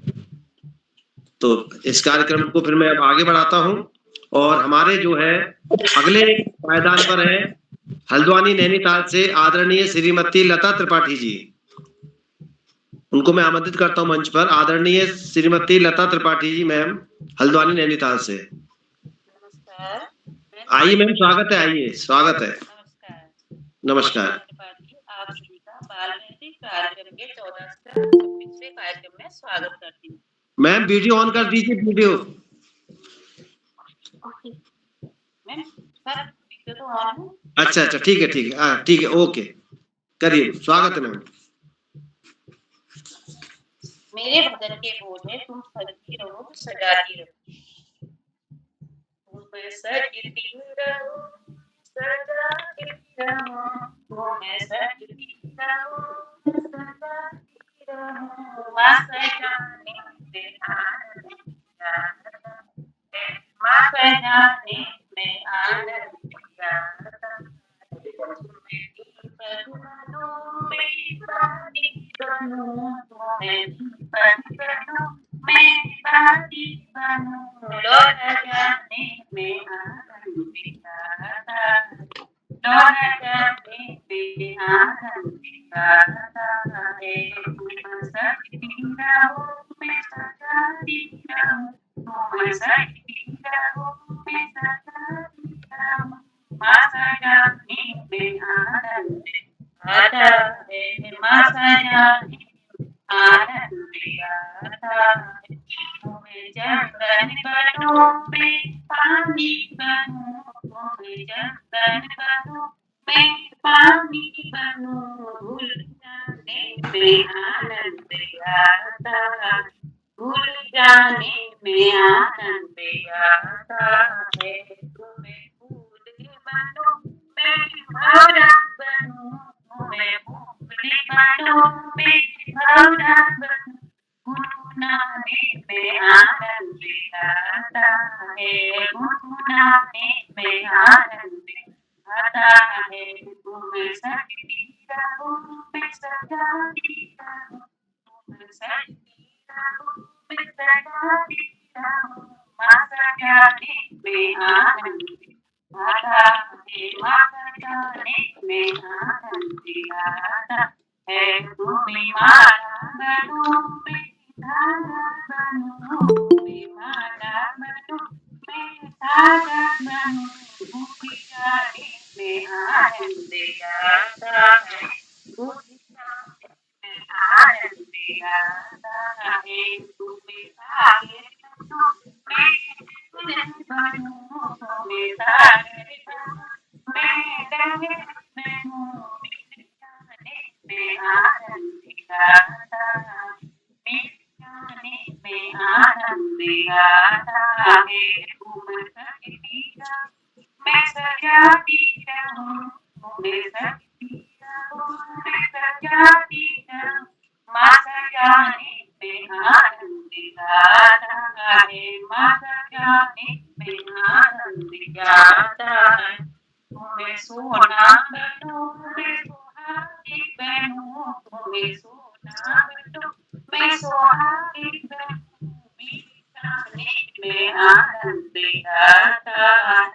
तो इस कार्यक्रम को फिर मैं अब आगे बढ़ाता हूँ और हमारे जो है अगले पायदान पर है हल्द्वानी नैनीताल से आदरणीय श्रीमती लता त्रिपाठी जी। उनको मैं आमंत्रित करता हूँ मंच पर। आदरणीय श्रीमती लता त्रिपाठी जी मैम, हल्द्वानी नैनीताल से। आइए मैम, स्वागत है, आइए, स्वागत है। नमस्कार। आप सभी का बाल मेहंदी कार्यक्रम के 14वें कार्यक्रम में स्वागत करती हूँ। मैम वीडियो ऑन कर दीजिए, वीडियो। मैम सर वीडियो तो ऑन है। अच्छा अच्छा, ठीक है ठीक है, ठीक है, ओके, करिए, स्वागत है मैम। मेरे भजन के बोल है, तुम सजती रहो सजाती रहो, तुम सजती रहो सजाती रहो, तुम सजती रहो सजाती रहो, माँ सजाने में आनंद आता है, माँ सजाने में आनंद आता है। मेरी बनो मेरी बाती बनो, मेरी बाती बनो मेरी बाती बनो, लौट जाने में आनंद आता है, लौट जाने में आनंद आता है। तुम सजती रहो मैं सजाती रहूं, तुम सजती रहो मैं सजाती रहूं, माँ सजाने में आनंद आता है, माँ सजाने में आनंद आता है। तुम्हें जंगल बनो मैं पानी बनूं, तुम्हें जंगल बनो मैं पानी बनूं, भूल जाने में आनंद आता है, भूल जाने में आनंद आता है। तुम्हें फूल बनो मैं भौरा बनूं, तुम्हें फूल बनो मैं भौरा बनूं, गुनगुनाने में आनंद आता है, गुनगुनाने में आनंद आता है। तुम सजती रहो मैं सजाती रहूं, तुम सजती रहो मैं सजाती रहूं, माँ सजाने में आनंद आता है, माँ सजाने में आनंद आता है। तुम्हें माला बनो मैं धागा बनो, तुम्हें माला बनो मैं धागा बनो, भूख जाने में आनंद आता है, भूख जाने में आनंद आता है। तुम्हें सागर बनो मैं दुल्हन बनूं, तुम्हें सागर बनो मैं दुल्हन बनूं, मिल जाने में आनंद आता है, मिल जाने में आनंद आता है। तुम सजाती रहूं तुम्हें सजती रहूं मैं सजाती रहूं माँ सजाने में आनंद आता है माँ सजाने में आनंद आता है तुम्हें सोना बनूं मैं सुहागी बनूं तुम्हें सोना बनूं मैं सुहागी बनूं मेरे जाने में आनंद आता है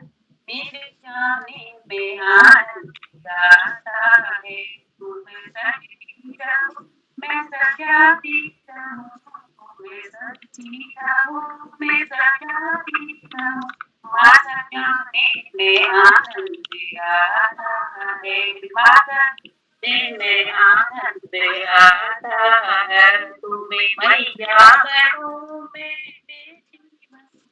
मेरे जाने में आनंद आता है तुम्हें सजती रहूं मैं सजाती रहूं तुम्हें सजती रहूं मैं सजाती रहूं माँ सजाने में आनंद आता है माँ सजाने में आनंद आता है तुम्हें मैया बनूं मैं बेटी बनूं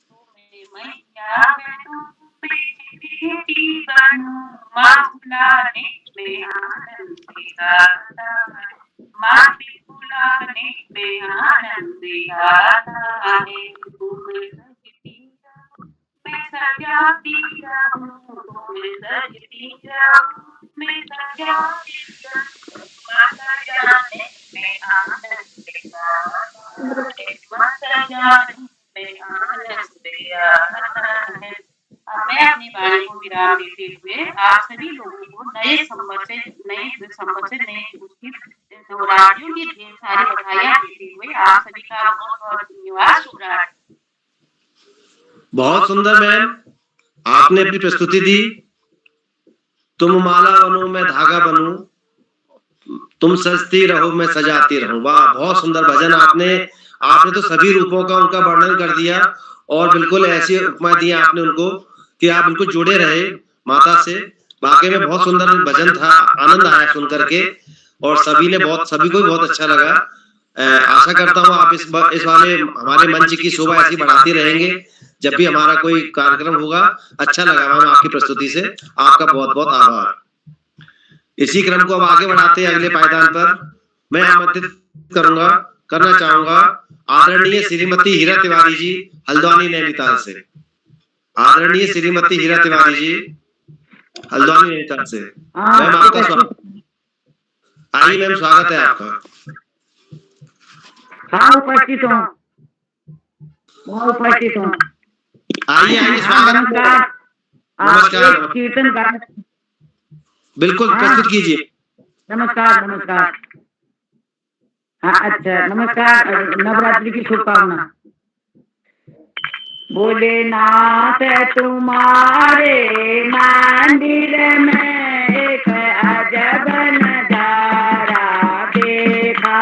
तुम्हें मैया बनूं मैं बेटी बनूं माँ बुलाने में आनंद आता है माँ के बुलाने में आनंद आता है तुम्हें सजती रहूं मैं सजाती रहूं तुम्हें सजती रहूं मैं सजाती रहूं माँ सजाने में आनंद आता है माँ सजाने में आनंद आता है मैं अपनी वाणी को विराम देते हुए आप सभी लोगों को नए संवत से नए उसकी नवरात्रियों की ढेर सारी बधाइयां देते हुए आप सभी का बहुत बहुत धन्यवाद। शुभ रात्रि। बहुत सुंदर मैम, आपने अपनी प्रस्तुति दी। तुम माला बनो मैं धागा बनूं, तुम सजती रहो मैं सजाती रहूं। वाह, बहुत सुंदर भजन आपने तो सभी रूपों का उनका वर्णन कर दिया और बिल्कुल ऐसी उपमा दी आपने उनको कि आप बिल्कुल जुड़े रहे माता से। वाकई में बहुत सुंदर भजन था, आनंद आया सुन करके और सभी को बहुत अच्छा लगा। आशा करता हूँ आप इस वाले हमारे मंच की शोभा ऐसी बढ़ाते रहेंगे जब भी हमारा कोई कार्यक्रम होगा। अच्छा लगा मैम आपकी प्रस्तुति से, आपका बहुत बहुत आभार। इसी क्रम को अब आगे बढ़ाते हैं अगले पायदान पर मैं आमंत्रित करना चाहूंगा आदरणीय श्रीमती हीरा तिवारी जी, हल्द्वानी नैनीताल से। आदरणीय श्रीमती हीरा तिवारी जी, हल्द्वानी नैनीताल से। मैम आपका स्वागत। आइए मैम, स्वागत है आपका। हाँ, उपस्थित हूँ। आइए स्वागत। नमस्कार। कीर्तन का बिल्कुल प्रस्तुत कीजिए। नमस्कार। हाँ, अच्छा, नमस्कार। नवरात्रि की शुभकामना। भोलेनाथ तुम्हारे मंदिर में एक अजब नजारा देखा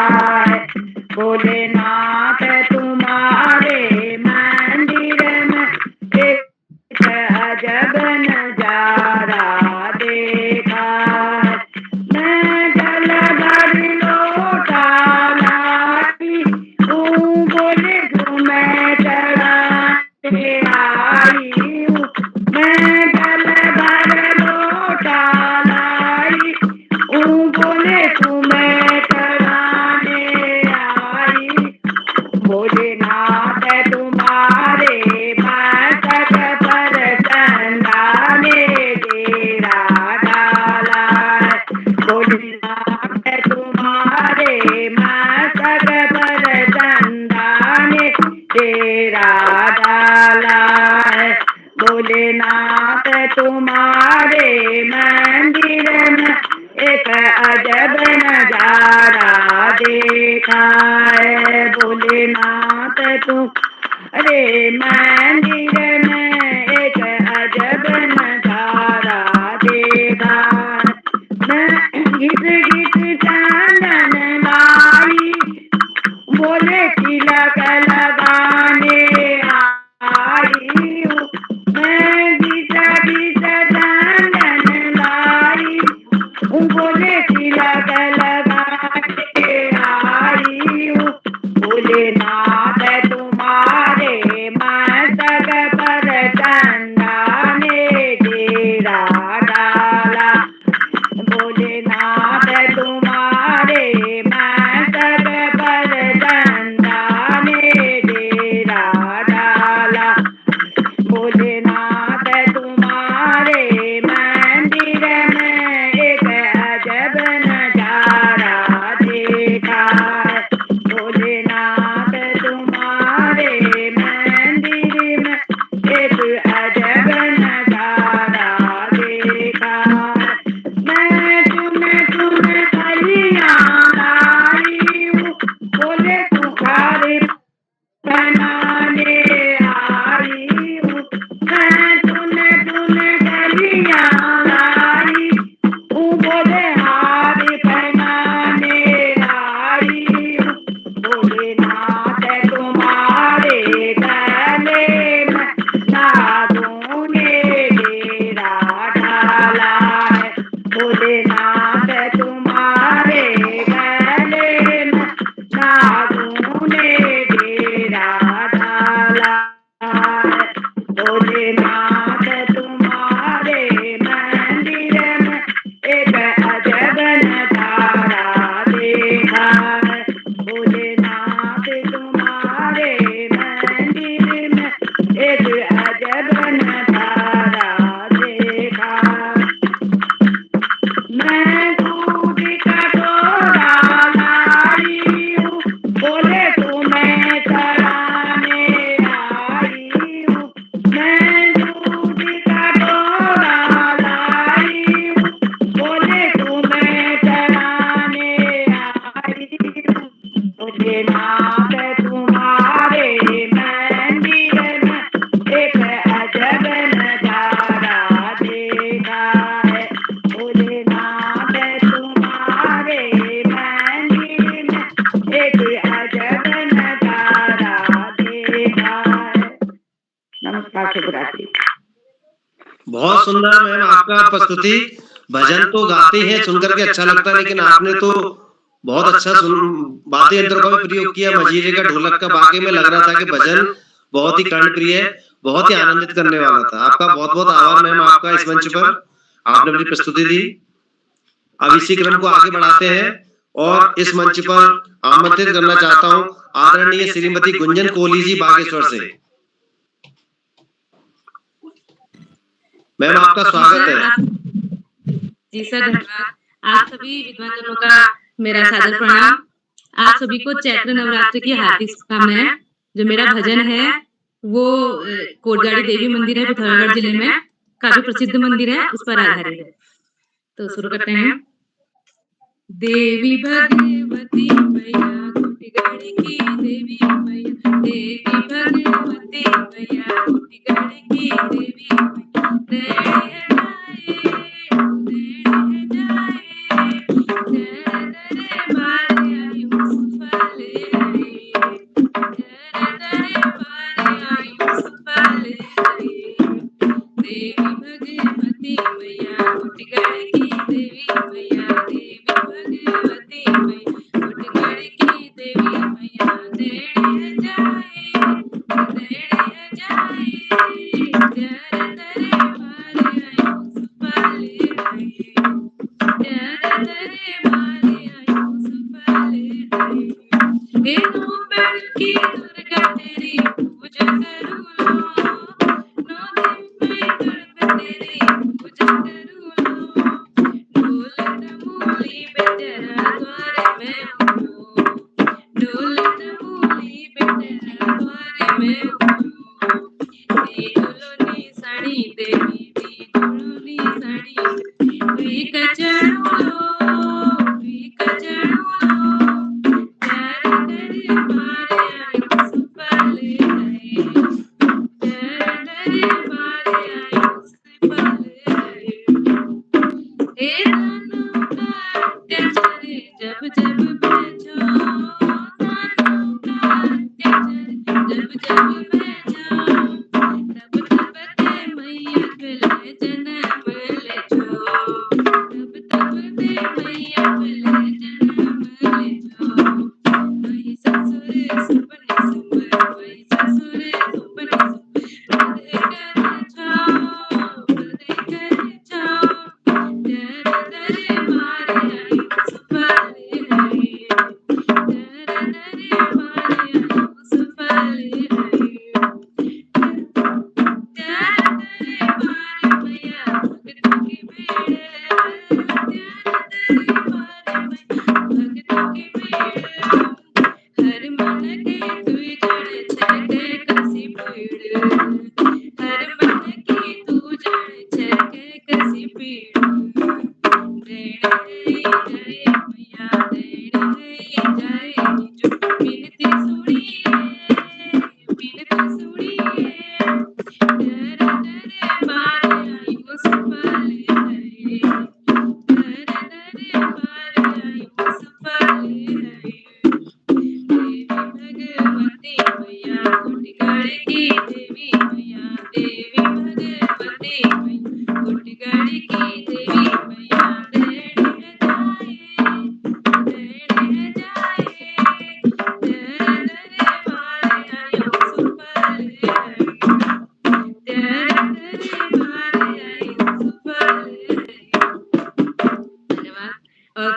है। भोलेनाथ तुम्हारे मंदिर में एक अजब नजारा देखा है। मैं जल भर लोटा लाई हूँ, बोले मैं चढ़ाने आई हूँ। मैं जल भर लोटा लाई हूँ, बोले मैं चढ़ाने आई। भोलेनाथ तुम्हारे मस्तक पर चंदा ने डेरा डाला है। भोलेनाथ तुम्हारे मस्तक पर चंदा ने डेरा डाला है। भोलेनाथ तुम्हारे मंदिर में एक अजब नजारा देखा है। भोलेनाथ तुम्हारे मंदिर में एक अजब नजारा देखा है। मैं गीत चंदन लाई, बोले तिलक लगाने आई हूँ। मैं गीत चंदन लाई, बोले तिलक लगाने आई हूँ। भोलेनाथ तुम्हारे धारा देखा। मैं दूध कटोरा लाई हूँ, बोले तुम्हें चढ़ाने आई हूँ। मैं दूध कटोरा लाई हूँ, बोले तुम्हें चढ़ाने आई हूँ। मुझे नाथ तुम्हारे मंदिर में एक अजब नजारा देखा है। मुझे नाथ तुम्हारे मंदिर में एक अजब नजारा देखा है। नमस्कार, शुभरात्रि। बहुत सुंदर मैम आपका प्रस्तुति। भजन तो गाते हैं, सुनकर के अच्छा लगता है, लेकिन आपने तो बहुत अच्छा वाद्य यंत्र का भी प्रयोग किया, मजीरे का, ढोलक का। वाकई में लग रहा था कि भजन बहुत ही कर्णप्रिय है, बहुत ही आनंदित करने वाला था। आपका बहुत बहुत आभार मैम, आपका इस मंच पर आपने अपनी प्रस्तुति दी। अब इसी क्रम को आगे बढ़ाते हैं और इस मंच पर आमंत्रित करना चाहता हूँ आदरणीय श्रीमती गुंजन कोहली जी बागेश्वर से। मैम आपका स्वागत है। जी सर, धन्यवाद। आप सभी विद्वानजनों का मेरा सादर प्रणाम। आप सभी को चैत्र नवरात्र की हार्दिक शुभकामनाएं। जो मेरा भजन है वो कोटगाड़ी देवी मंदिर है, पिथौरागढ़ जिले में, काफी प्रसिद्ध मंदिर है, उस पर आधारित है। तो शुरू करते हैं। देवी भगवती मैया कोटगाड़ी की देवी मैया, देवी भगवती मैया कोटगाड़ी की देवी मैया।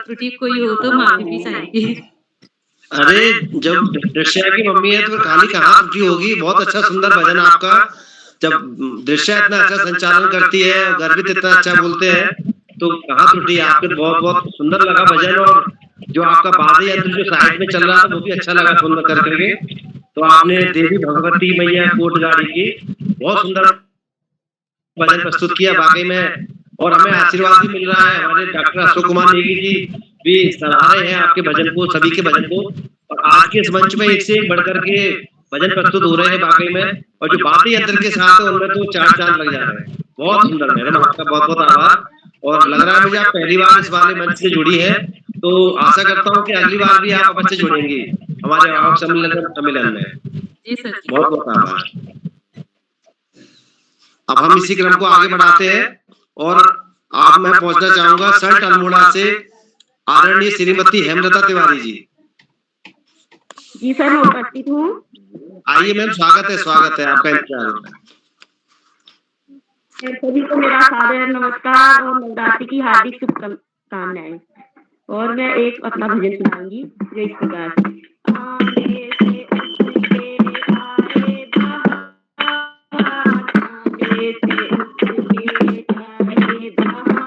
त्रुटि कोई हो तो माफी भी चाहिए। अरे जब दृश्या की मम्मी है तो खाली कहाँ त्रुटि होगी। बहुत अच्छा सुंदर भजन आपका। जब दृश्य इतना अच्छा संचालन करती है और गर्वित इतना अच्छा बोलते हैं, तो कहाँ त्रुटि है। आपके बहुत बहुत सुंदर लगा भजन, और जो आपका वाद्य यंत्र जो साइड में चल रहा था वो भी अच्छा लगा सुंदर कर करके। तो आपने देवी भगवती मैया कोटगाड़ी की बहुत सुंदर भजन प्रस्तुत किया वाकई में, और हमें आशीर्वाद भी मिल रहा है। हमारे डॉक्टर अशोक कुमार नेगी जी भी सराह रहे हैं आपके भजन को, सभी के भजन को, और आज के इस मंच में एक से एक बढ़कर के भजन प्रस्तुत हो रहे हैं वाकई में, और जो वाद्य यंत्र के साथ है उनमें तो चार चांद लग जा रहे हैं। बहुत सुंदर मैडम, आपका बहुत बहुत आभार। और लग रहा है मुझे आप पहली बार इस वाले मंच से जुड़ी है, तो आशा करता हूँ कि अगली बार भी आप अवश्य जुड़ेंगी हमारे अवाक सम्मेलन में। जी सर जी। बहुत बहुत आभार। अब हम इसी क्रम को आगे बढ़ाते हैं, और आप मैं पहुंचना चाहूंगा संत अल्मोड़ा से आदरणीय श्रीमती हेमलता तिवारी जी। जी सर, मैं उपस्थित हूँ। आइए मैम, स्वागत है आपका, इंतजार होता है। सभी को मेरा सादर नमस्कार और नवरात्रि की हार्दिक शुभकामनाएं। और मैं एक अपना भजन सुनाऊंगी जो इस प्रकार से। आगे से उसके आए बहार, आगे से उसके आए बहार,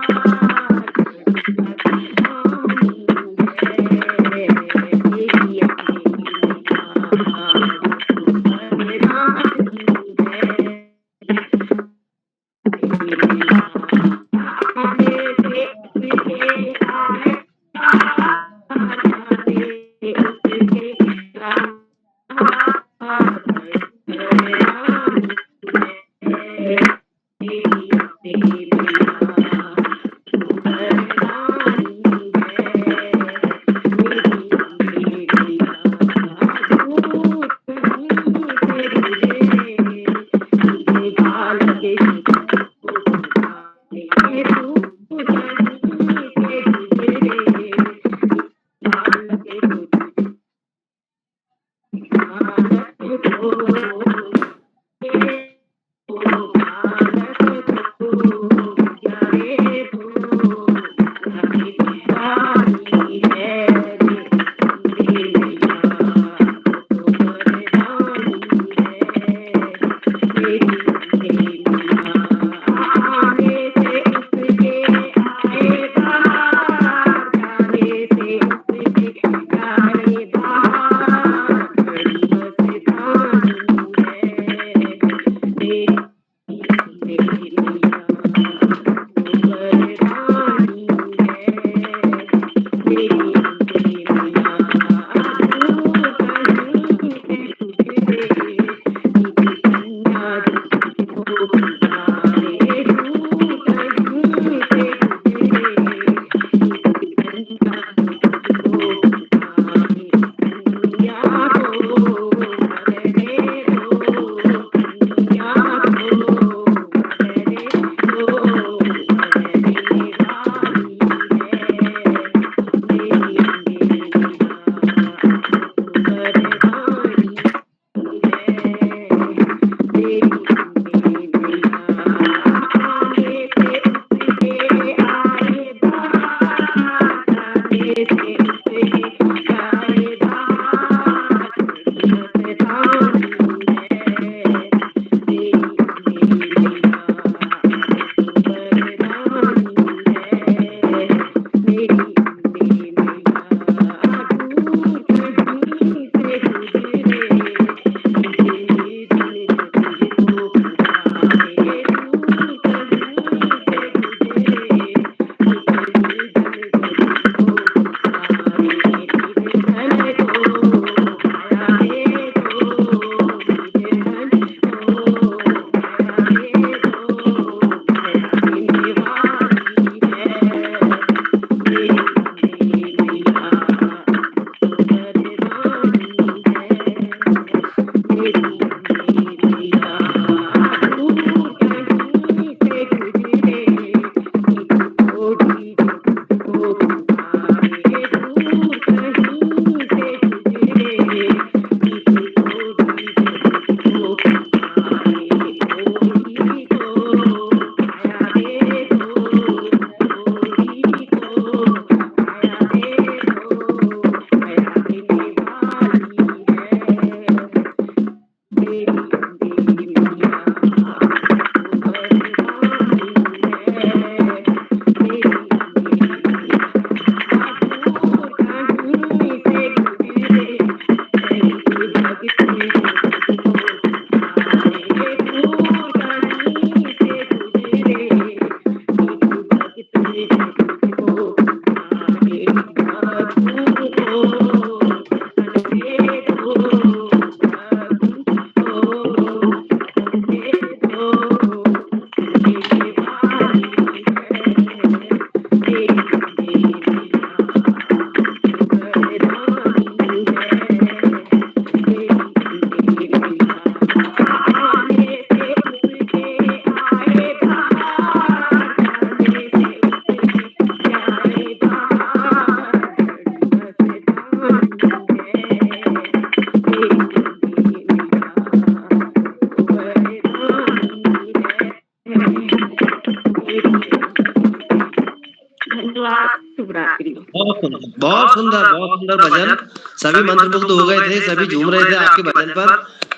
बहुत सुंदर भजन। सभी मंत्रमुग्ध हो गए थे, सभी झूम रहे थे आपके भजन पर।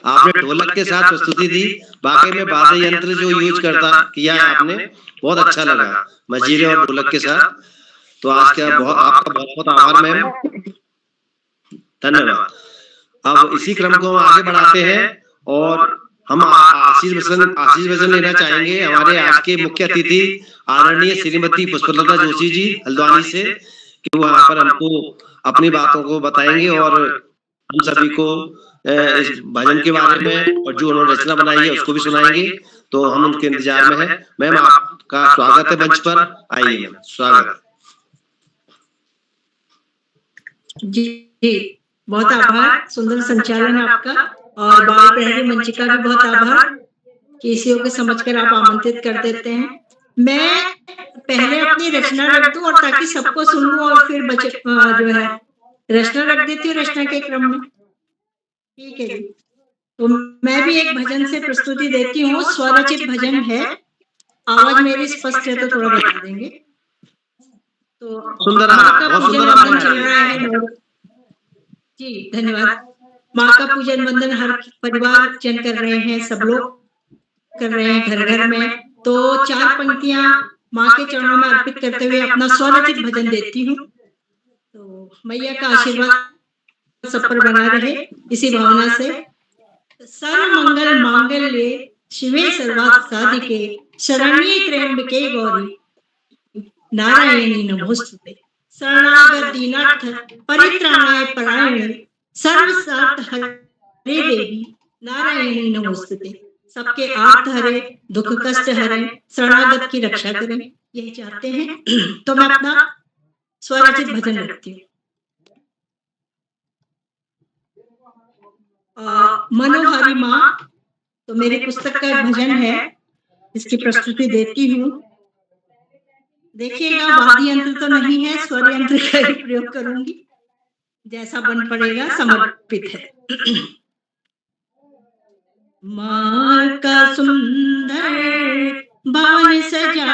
आपने ढोलक के साथ प्रस्तुति दी, वाकई में वाद्य यंत्र जो यूज किया है आपने, बहुत अच्छा लगा, मजीरे और ढोलक के साथ। तो आज का आपका बहुत बहुत आभार मैम, धन्यवाद। अब इसी क्रम को हम आगे बढ़ाते हैं और हम आशीष वचन लेना चाहेंगे हमारे आज के मुख्य अतिथि आदरणीय श्रीमती पुष्पलता जोशी जी हल्द्वानी से, कि वो यहाँ पर हमको अपनी बातों को बताएंगे और हम सभी को इस भजन के बारे में और जो उन्होंने रचना बनाई है उसको भी सुनाएंगे। तो हम उनके इंतजार में हैं। मैम आपका स्वागत है मंच पर, आइए मैम, स्वागत। जी बहुत आभार, सुंदर संचालन आपका, और बाल प्रहरी मंच का भी बहुत आभार कि इसी को समझकर आप आमंत्रित कर देते हैं। मैं पहले अपनी रचना रख दूं और ताकि सबको सुन लूं और फिर जो है रचना रख देती हूँ रचना के क्रम में, ठीक है। तो मैं भी एक भजन से प्रस्तुति देती हूँ, स्वरचित भजन है। आवाज मेरी स्पष्ट है तो थोड़ा बता देंगे। तो सुंदर माँ का पूजन वंदन चल रहा है जी, धन्यवाद। माँ का पूजन वंदन हर परिवार जन कर रहे हैं, सब लोग कर रहे हैं घर घर में। तो 4 पंक्तियां माँ के चरणों में अर्पित करते हुए अपना स्वरचित भजन देती हूँ। तो मैया का आशीर्वाद सब पर बना रहे, इसी भावना से। सर्व मंगल मांगल्ये शिवे सर्वार्थ साधिके शरण्ये त्र्यंबके गौरी नारायणी नमोस्तुते। शरणागत दीनार्थ परित्राणाय परायणे सर्व सार्थ हरे देवी नारायणी नमोस्तुते। सबके आर्त हरे, दुख कष्ट हरे, शरणागत की रक्षा करें, यही चाहते हैं। तो मैं अपना स्वरचित भजन रखती हूँ। मनोहारी माँ, तो मेरी पुस्तक का एक भजन है, इसकी प्रस्तुति देती हूँ। देखिएगा वाद्य यंत्र तो नहीं है, स्वर यंत्र का ही प्रयोग करूंगी, जैसा बन पड़ेगा, समर्पित है। माँ का सुंदर भवन सजा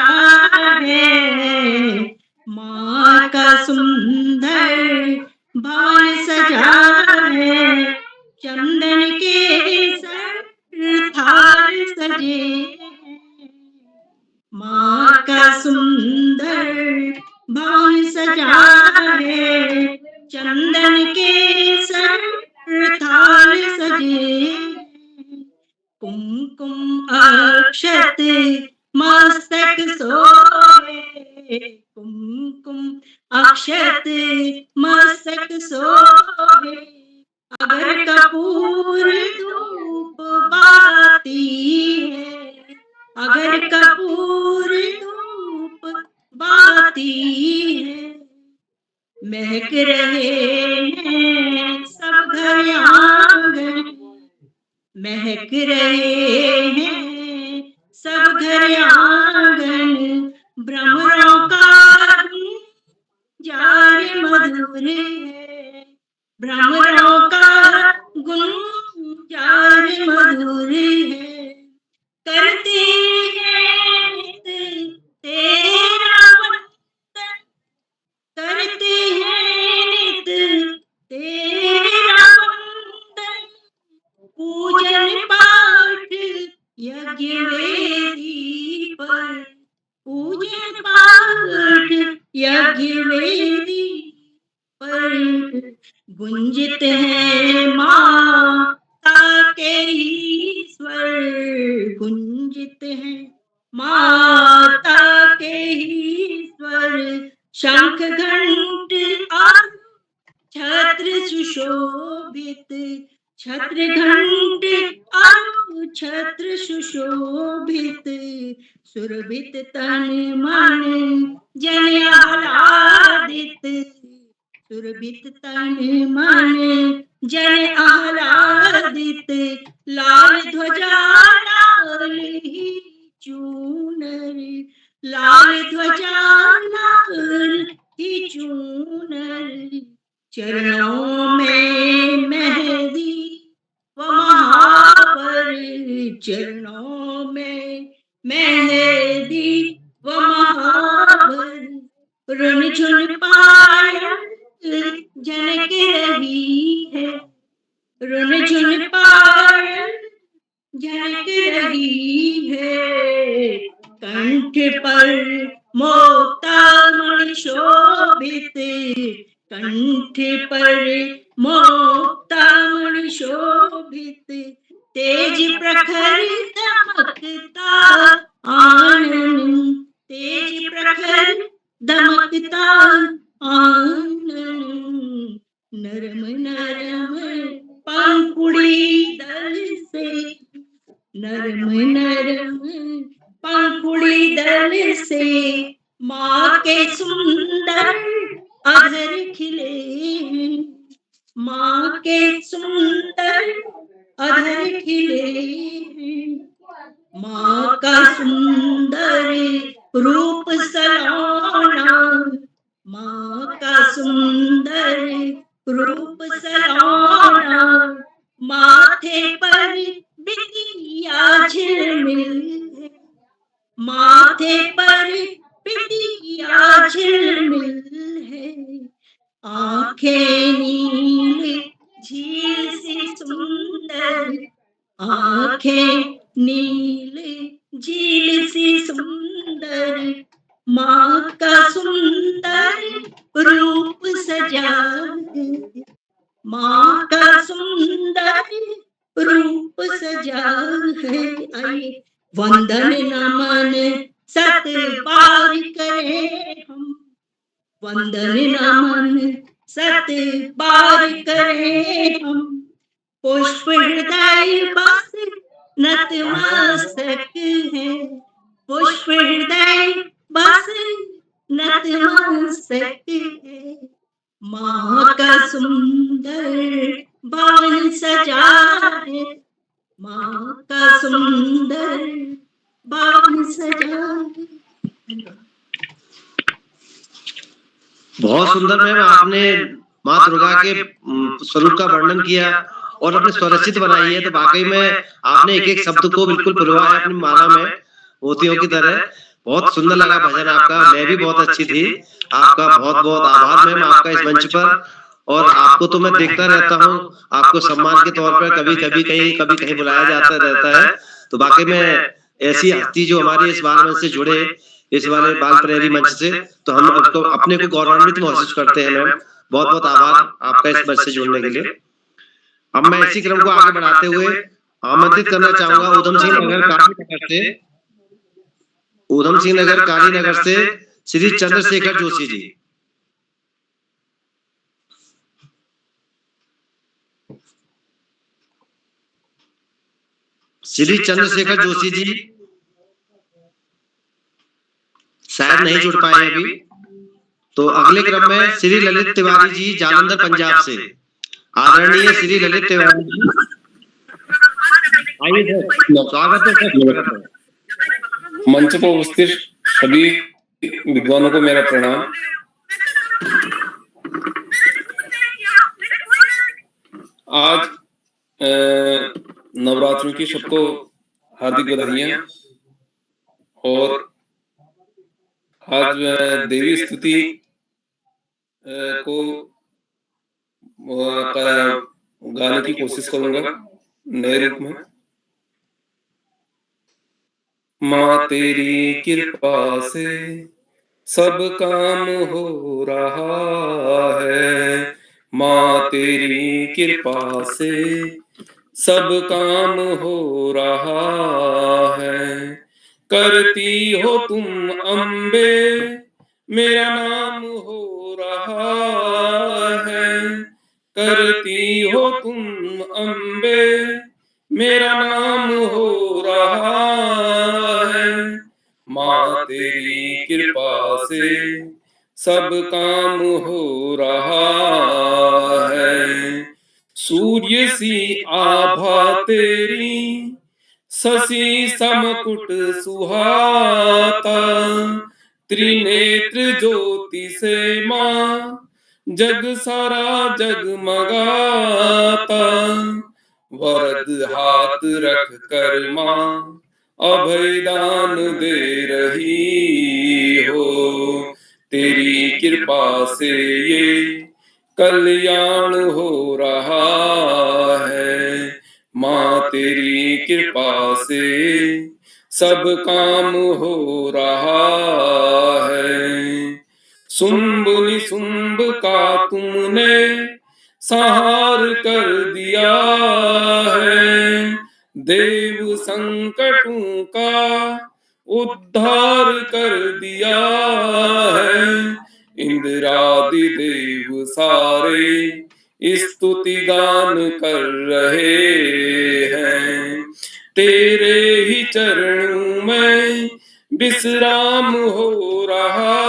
है, माँ का सुंदर भवन सजा है, चंदन के सर थाल सजे। माँ का सुंदर भवन सजा है, चंदन के सर थाल सजे। कुमकुम अक्षत मस्तक सोहे, कुमकुम अक्षत मस्तक सोहे। अगर कपूर धूप बाती है, अगर कपूर धूप बाती है, महक रहे हैं सब घर आंगन, महक रहे हैं सब घर आंगन। भ्रमरों का गुंजार मधुर है, भ्रमरों का गुंजार मधुर है। करते हैं नित तेरा वंदन, करते हैं नित तेरा वंदन। पूजन पाठ यज्ञ वेदी पर, पूजन पाठ यज्ञ वेदी पर। गुंजित है माता के ही स्वर, गुंजित है माता के ही स्वर। शंख घंट और छत्र सुशोभित, छत्र घंट और छत्र सुशोभित। सुरभित तन मन जन आह्लादित, सुरभित तन मन जन आह्लादित। लाल ध्वजा लाल ही चूनर, लाल ध्वजा लाल ही चूनर। चरणों में मेहंदी व महावर, चरणों में मेहंदी व महावर। रण झुन पाया कंठ पर मोक्तामणि शोभित, कंठ पर मोक्तामणि शोभित, तेज प्रखर दमकता आनन, तेज प्रखर दमकता आनन, नरम नरम पंखुड़ी दल से, नरम नरम पंखुड़ी दल से, माँ के सुंदर अधर खिले, माँ के सुंदर अधर खिले, माँ का सुंदर रूप सलोना, माँ का सुंदर रूप सलोना, माथे पर बिंदिया झिलमिल, माथे पर बिंदिया झिलमिल है, आंखें नील झील सी सुंदर, आंखें नील झील सी सुंदर, माँ का सुंदर रूप सजा है, माँ का सुंदर रूप सजा है। आइए वंदन नमन सत बार करें हम, वंदन नमन सत बार करें हम, पुष्प हृदय बस नतमस्तक है, पुष्प हृदय बस नतमस्तक है, माँ का सुंदर भवन सजा है, माँ का सुंदर भवन सजा है। बहुत सुंदर मैम आपने माँ दुर्गा के स्वरूप का वर्णन किया और अपने स्वरचित बनाई है, तो वाकई में आपने एक एक शब्द को बिल्कुल पिरोया है अपनी माला में मोतियों की तरह। बहुत सुंदर लगा भजन आपका, मैं भी बहुत अच्छी थी। आपका बहुत बहुत आभार मैम आपका इस मंच पर। और आपको तो मैं देखता रहता हूँ, आपको सम्मान के तौर पर कभी कहीं बुलाया जाता रहता है। तो वाकई में ऐसी हस्ती जो हमारे इस बाल मंच से जुड़े, इस वाले बाल प्रहरी मंच से, तो हम आपको अपने को गौरवान्वित महसूस करते हैं मैम। बहुत बहुत आभार आपका इस मंच से जुड़ने के लिए। अब मैं इसी क्रम को आगे बढ़ाते हुए आमंत्रित करना चाहूंगा ऊधम सिंह नगर कालीनगर से श्री चंद्रशेखर जोशी जी। श्री चंद्रशेखर जोशी जी शायद नहीं जुड़ पाए अभी, तो अगले क्रम में श्री ललित तिवारी जी जालंधर पंजाब से। आदरणीय श्री ललित तिवारी जी, आइए स्वागत है। मंच पर उपस्थित सभी विद्वानों को मेरा प्रणाम। आज नवरात्रों की सबको हार्दिक बधाइयां। और आज देवी स्तुति को गाने की कोशिश करूंगा नए रूप में। माँ तेरी कृपा से सब काम हो रहा है, माँ तेरी कृपा से सब काम हो रहा है। करती हो तुम अम्बे मेरा नाम हो रहा है, करती हो तुम अम्बे मेरा नाम हो रहा है। माँ तेरी कृपा से सब काम हो रहा है। सूर्य सी आभा तेरी शशि समकुट सुहाता, त्रिनेत्र ज्योति से माँ जग सारा जगमगाता। वरद हाथ रख कर माँ अभय दान दे रही हो, तेरी कृपा से ये कल्याण हो रहा है। माँ तेरी कृपा से सब काम हो रहा है। शुंभ निशुंभ का तुमने संहार कर दिया है, देव संकटों का उद्धार कर दिया है। इंद्रादि देव सारे स्तुति गान कर रहे हैं, तेरे ही चरणों में विश्राम हो रहा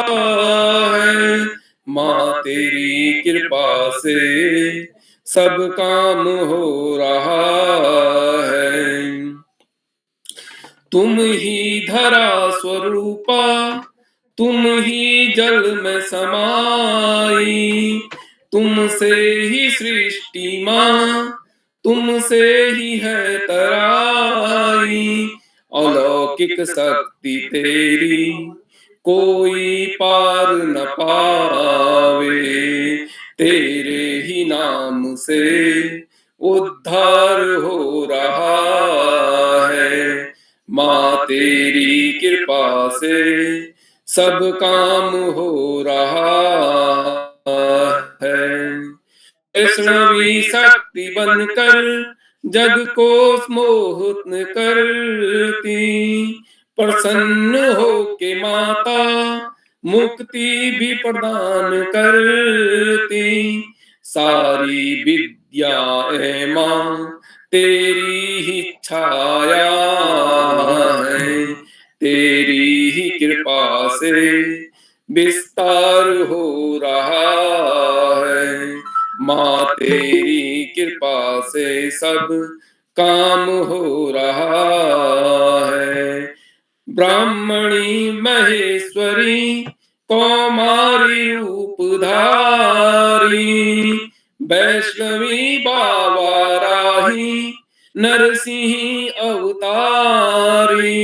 है। माँ तेरी कृपा से सब काम हो रहा है। तुम ही धरा स्वरूपा, तुम ही जल में समाई, तुमसे ही सृष्टि माँ, तुमसे ही है तराई। अलौकिक शक्ति तेरी कोई पार न पावे, तेरे ही नाम से उद्धार हो रहा है। माँ तेरी कृपा से सब काम हो रहा है। वैष्णवी शक्ति बनकर जग को मोहित करती, प्रसन्न हो के माता मुक्ति भी प्रदान करती। सारी विद्याएं माँ तेरी ही छाया है, तेरी ही कृपा से विस्तार हो रहा है। माँ तेरी कृपा से सब काम हो रहा है। ब्राह्मणी महेश्वरी कौमारी रूपधारी, वैष्णवी बाबा राही नरसिंह अवतारी।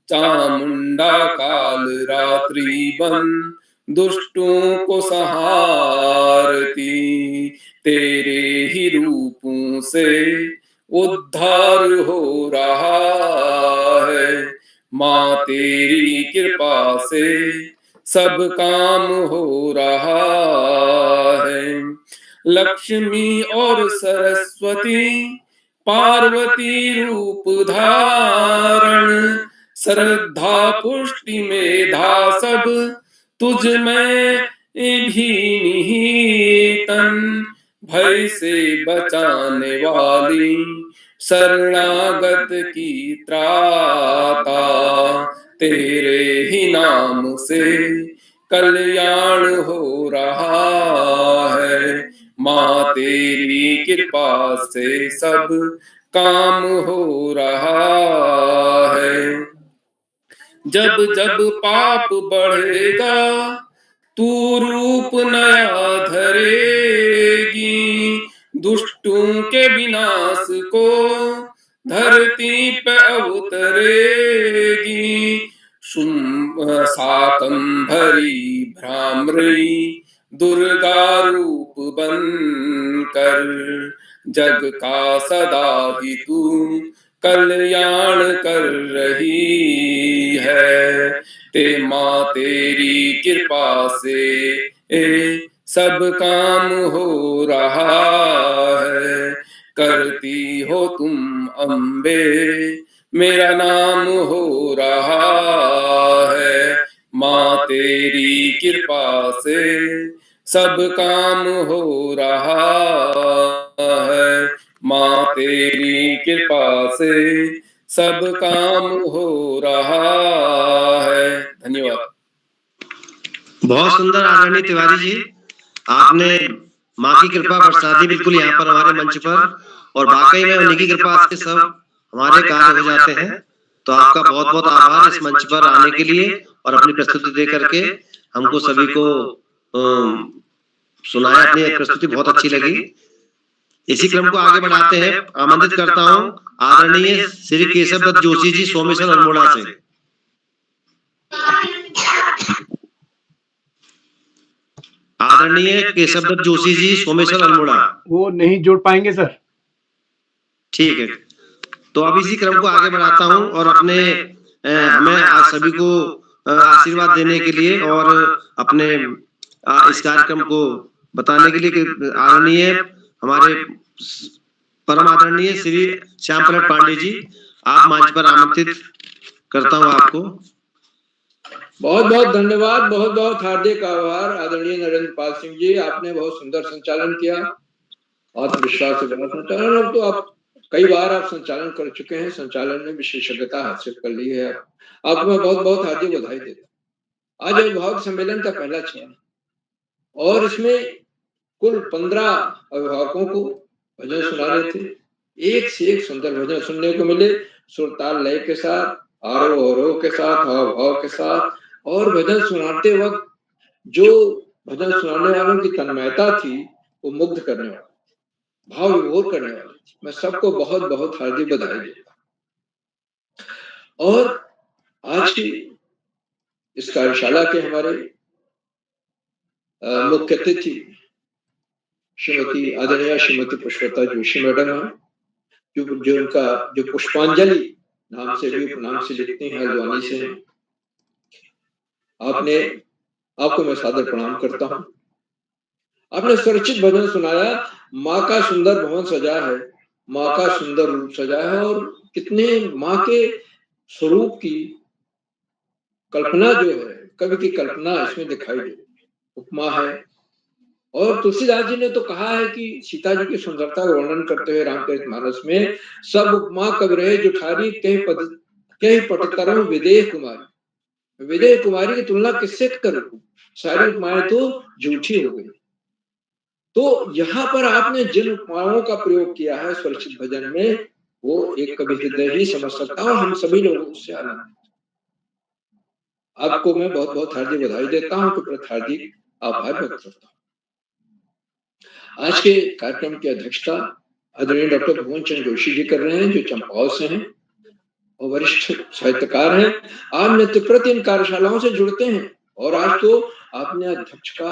चामुंडा काल रात्रि बन दुष्टों को संहारती, तेरे ही रूपों से उद्धार हो रहा है। माँ तेरी कृपा से सब काम हो रहा है। लक्ष्मी और सरस्वती पार्वती रूप धारण, श्रद्धा पुष्टि मेधा सब तुझ में भी निहितन। भय से बचाने वाली शरणागत की त्राता, तेरे ही नाम से कल्याण हो रहा है। माँ तेरी कृपा से सब काम हो रहा है। जब जब पाप बढ़ेगा तू रूप नया धरेगी, दुष्टों के विनाश को धरती पे अवतरेगी। शाकंभरी भ्रामरी दुर्गा रूप बनकर, जग का सदा ही तू कल्याण कर रही है। ते माँ तेरी कृपा से सब काम हो रहा है। करती हो तुम अम्बे मेरा नाम हो रहा है। माँ तेरी कृपा से सब काम हो रहा है। माँ तेरी कृपा से सब काम हो रहा है। धन्यवाद। बहुत सुंदर आदरणीय तिवारी जी, आपने माँ की कृपा बरसा दी बिल्कुल यहाँ पर हमारे मंच पर, और वाकई में उन्हीं की कृपा से सब हमारे कार्य हो जाते हैं। तो आपका बहुत बहुत आभार इस मंच पर आने के लिए और अपनी प्रस्तुति दे करके हमको सभी को सुनाया। अपनी प्रस्तुति बहुत अच्छी लगी। इसी क्रम को आगे बढ़ाते हैं। आमंत्रित करता हूँ आदरणीय श्री केशव दत्त जोशी जी सोमेश्वर अल्मोड़ा से। आदरणीय केशव दत्त जोशी जी सोमेश्वर अल्मोड़ा। वो नहीं जुड़ पाएंगे सर। ठीक है, तो अब इसी क्रम को आगे बढ़ाता हूं और अपने हमें आज सभी को आशीर्वाद देने के लिए और अपने इस कार्यक्रम को बताने के लिए कि आदरणीय हमारे परम आदरणीय श्री श्याम प्रसाद पांडे जी, आप मंच पर आमंत्रित करता हूं आपको। बहुत बहुत धन्यवाद, बहुत बहुत हार्दिक आभार आदरणीय नरेंद्र पाल सिंह जी, आपने बहुत सुंदर संचालन किया, आत्मविश्वास से बना संचालन। अब तो आप कई बार आप संचालन कर चुके हैं, संचालन में विशेषज्ञता हासिल कर ली है, आपको मैं बहुत बहुत हार्दिक बधाई देता हूँ। आज अभिभावक सम्मेलन का पहला चरण और इसमें कुल 15 अभिभावकों को भजन सुनाने थे। एक से एक सुंदर भजन सुनने को मिले, सुर ताल लय के साथ, आरोह अवरोह के साथ, हाव भाव के साथ। और भजन सुनाते वक्त जो भजन सुनाने वालों की तन्मयता थी वो मुग्ध करने वाली, भाव विभोर करने वाली थी। मैं सबको बहुत बहुत हार्दिक बधाई देता हूं। और आज की इस कार्यशाला के हमारे मुख्य अतिथि श्रीमती आदरणीय श्रीमती पुष्पलता जोशी मैडम है, जो उनका जो पुष्पांजलि नाम से भी उपनाम से लिखते हैं, हल्द्वानी से हैं। आपको मैं सादर प्रणाम करता हूं। आपने स्वरचित भजन सुनाया, माँ का सुंदर भवन सजा है, माँ का सुंदर रूप सजा है, और कितने माँ के स्वरूप की कल्पना जो है, कवि की कल्पना इसमें दिखाई देती है, उपमा है। और तुलसीदास जी ने तो कहा है कि सीता जी की सुंदरता का वर्णन करते हुए रामचरितमानस में, सब उपमा कवि रहे जुठारी, कहीं पटतरों विदेह कुमारी। विदेह कुमारी की तुलना किससे करूं, सारी उपमाएं तो झूठी हो गई। तो यहाँ पर आपने जिन उपमाओं का प्रयोग किया है स्वरचित भजन में, वो एक कवि हृदय ही समझ सकता है, और हम सभी लोग उससे आनंदित। आपको मैं बहुत बहुत हार्दिक बधाई देता हूँ, कि हार्दिक आभार व्यक्त करता हूँ। आज के कार्यक्रम की अध्यक्षता आदरणीय डॉक्टर भुवन चंद्र जोशी जी कर रहे हैं, जो चंपावत से हैं और वरिष्ठ साहित्यकार हैं। आप नित्य प्रति इन कार्यशालाओं से जुड़ते हैं, और आज तो आपने अध्यक्ष का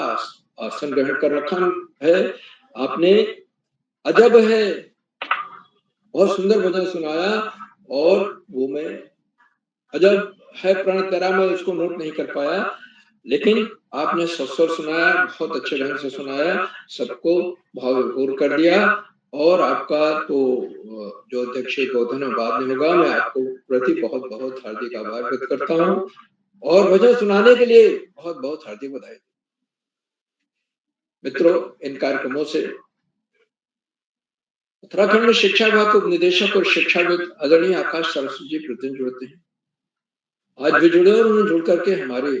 आसन ग्रहण कर रखा है। आपने अजब है बहुत सुंदर भजन सुनाया, और वो मैं अजब है प्रण तेरा मैं उसको नोट नहीं कर पाया, लेकिन आपने सस्वर सुनाया, बहुत अच्छे ढंग से सुनाया, सबको भाव विभोर कर दिया। और आपका तो जो अध्यक्ष गोधन बाद में होगा, मैं आपको प्रति बहुत बहुत हार्दिक आभार व्यक्त करता हूँ, और भजन सुनाने के लिए बहुत बहुत हार्दिक बधाई। मित्रों, इन कार्यक्रमों से उत्तराखंड में शिक्षा विभाग के उपनिदेशक और शिक्षाविद आदरणीय आकाश सरस्वती जी प्रतिदिन जुड़ते हैं। आज भी जुड़े, और उन्होंने जुड़ करके हमारे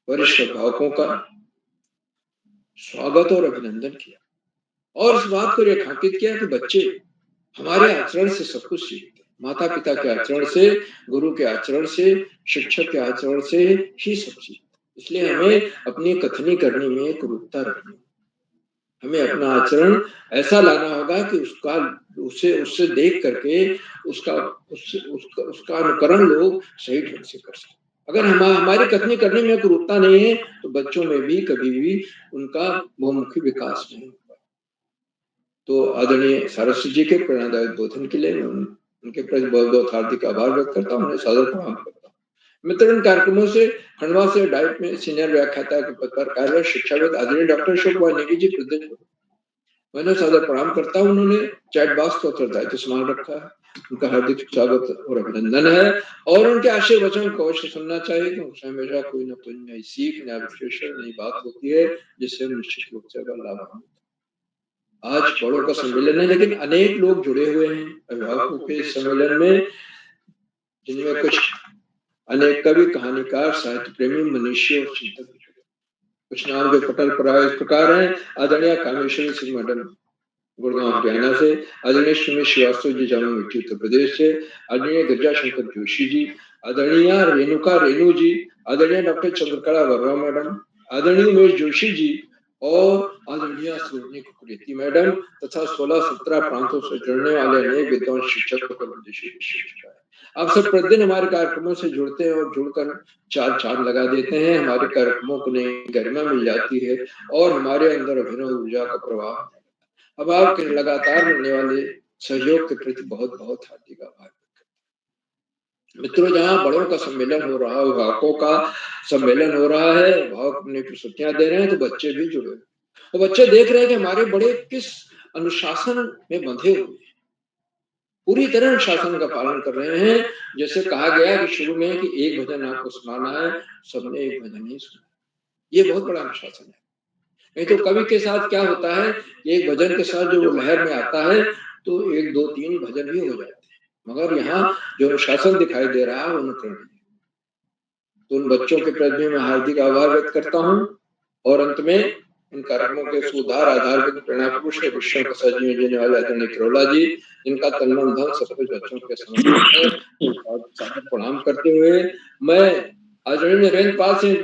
वरिष्ठ अभिभावकों का स्वागत और अभिनंदन किया, और इस बात को रेखांकित किया कि बच्चे हमारे आचरण से सब कुछ सीखते हैं। माता पिता के आचरण से, गुरु के आचरण से, शिक्षक के आचरण से ही सब सीखते। इसलिए हमें अपनी कथनी करने में एक रूपता रखनी, हमें अपना आचरण ऐसा लाना होगा कि उससे देख करके उसका अनुकरण लोग सही ढंग से कर सकें। अगर हमारी कथनी करने में कुरूपता नहीं है, तो बच्चों में भी कभी भी उनका बहुमुखी विकास नहीं होगा। तो आदरणीय सरस्वती जी के प्रेरणादायक बोधन के लिए उनके प्रति बहुत बहुत हार्दिक आभार व्यक्त करता हूँ, उन्हें सादर प्रणाम करता हूँ। मित्र, इन कार्यक्रमों से खंडवा से डाइट में सीनियर व्याख्याता के पद पर कार्यरत शिक्षाविद आदरणीय डॉक्टर अशोक कुमार नेगी जी प्रतिदिन मैंने सादर प्रणाम करता हूँ। उन्होंने चैट बॉक्स का उत्तरदायित्व संभाल रखा है, उनका हार्दिक स्वागत और अभिनंदन है। और उनके आशय वचन को अवश्य सुनना चाहिए, क्योंकि हमेशा कोई न कोई नई सीख, नया विश्लेषण, नई बात होती है, जिससे हम निश्चित रूप से लाभ होता है। आज बड़ों का सम्मेलन है, लेकिन अनेक लोग जुड़े हुए हैं अभिभावकों के सम्मेलन में, जिनमें कुछ अनेक कवि, कहानीकार, साहित्य प्रेमी, मनीषी और चिंतक। कुछ नाम जो पटल पर आए इस प्रकार हैं: आदरणीय कामेश्वरी सिंह मैडम गुड़गांव हरियाणा से, आदरणीय सुमित श्रीवास्तव जी जामुन मिट्टी उत्तर प्रदेश से, आदरणीय गिरिजा शंकर जोशी जी, आदरणीय रेणुका रेणु जी, आदरणीय डॉक्टर चंद्रकला वर्मा मैडम, आदरणीय उमेश जोशी जी, और आदरणीय सरोजनी कुकरेती मैडम, तथा 16-17 प्रांतों से जुड़ने वाले अनेक विद्वान शिक्षक और विदेशी शिक्षक। आप सब प्रतिदिन हमारे कार्यक्रमों से जुड़ते हैं और जुड़कर चार चांद लगा देते हैं। हमारे कार्यक्रमों को नई गरिमा मिल जाती है, और हमारे अंदर अभिनव ऊर्जा का प्रवाह। अब आपके लगातार मिलने वाले सहयोग के प्रति बहुत बहुत हार्दिक आभार। मित्रों, जहाँ बड़ों का सम्मेलन हो रहा है, अभिभावकों का सम्मेलन हो रहा है, अभिभावक अपनी प्रस्तुतियां दे रहे हैं, तो बच्चे भी जुड़े और बच्चे देख रहे हैं कि हमारे बड़े किस अनुशासन में बंधे हुए हैं, पूरी तरह अनुशासन का पालन कर रहे हैं। जैसे कहा गया कि शुरू में कि एक भजन आपको सुनाना है, सबने एक भजन ही सुना। ये बहुत बड़ा अनुशासन है। नहीं तो कवि के साथ क्या होता है, एक भजन के साथ जो लहर में आता है तो 1, 2, 3 भजन भी हो जाते हैं, मगर यहाँ जो अनुशासन दिखाई दे रहा है वो अनुकरण है। तो उन बच्चों के प्रति मैं हार्दिक आभार व्यक्त करता हूँ और अंत में इन कार्यक्रमों के सुधार आधार प्रेरणा पुरुष विषयों का सजीव देने वाले आदरणीय किरोला जी, इनका तन मन धन सब कुछ बच्चों के समर्पित है और सादर प्रणाम करते हुए मैं आदरणीय नरेंद्र पाल सिंह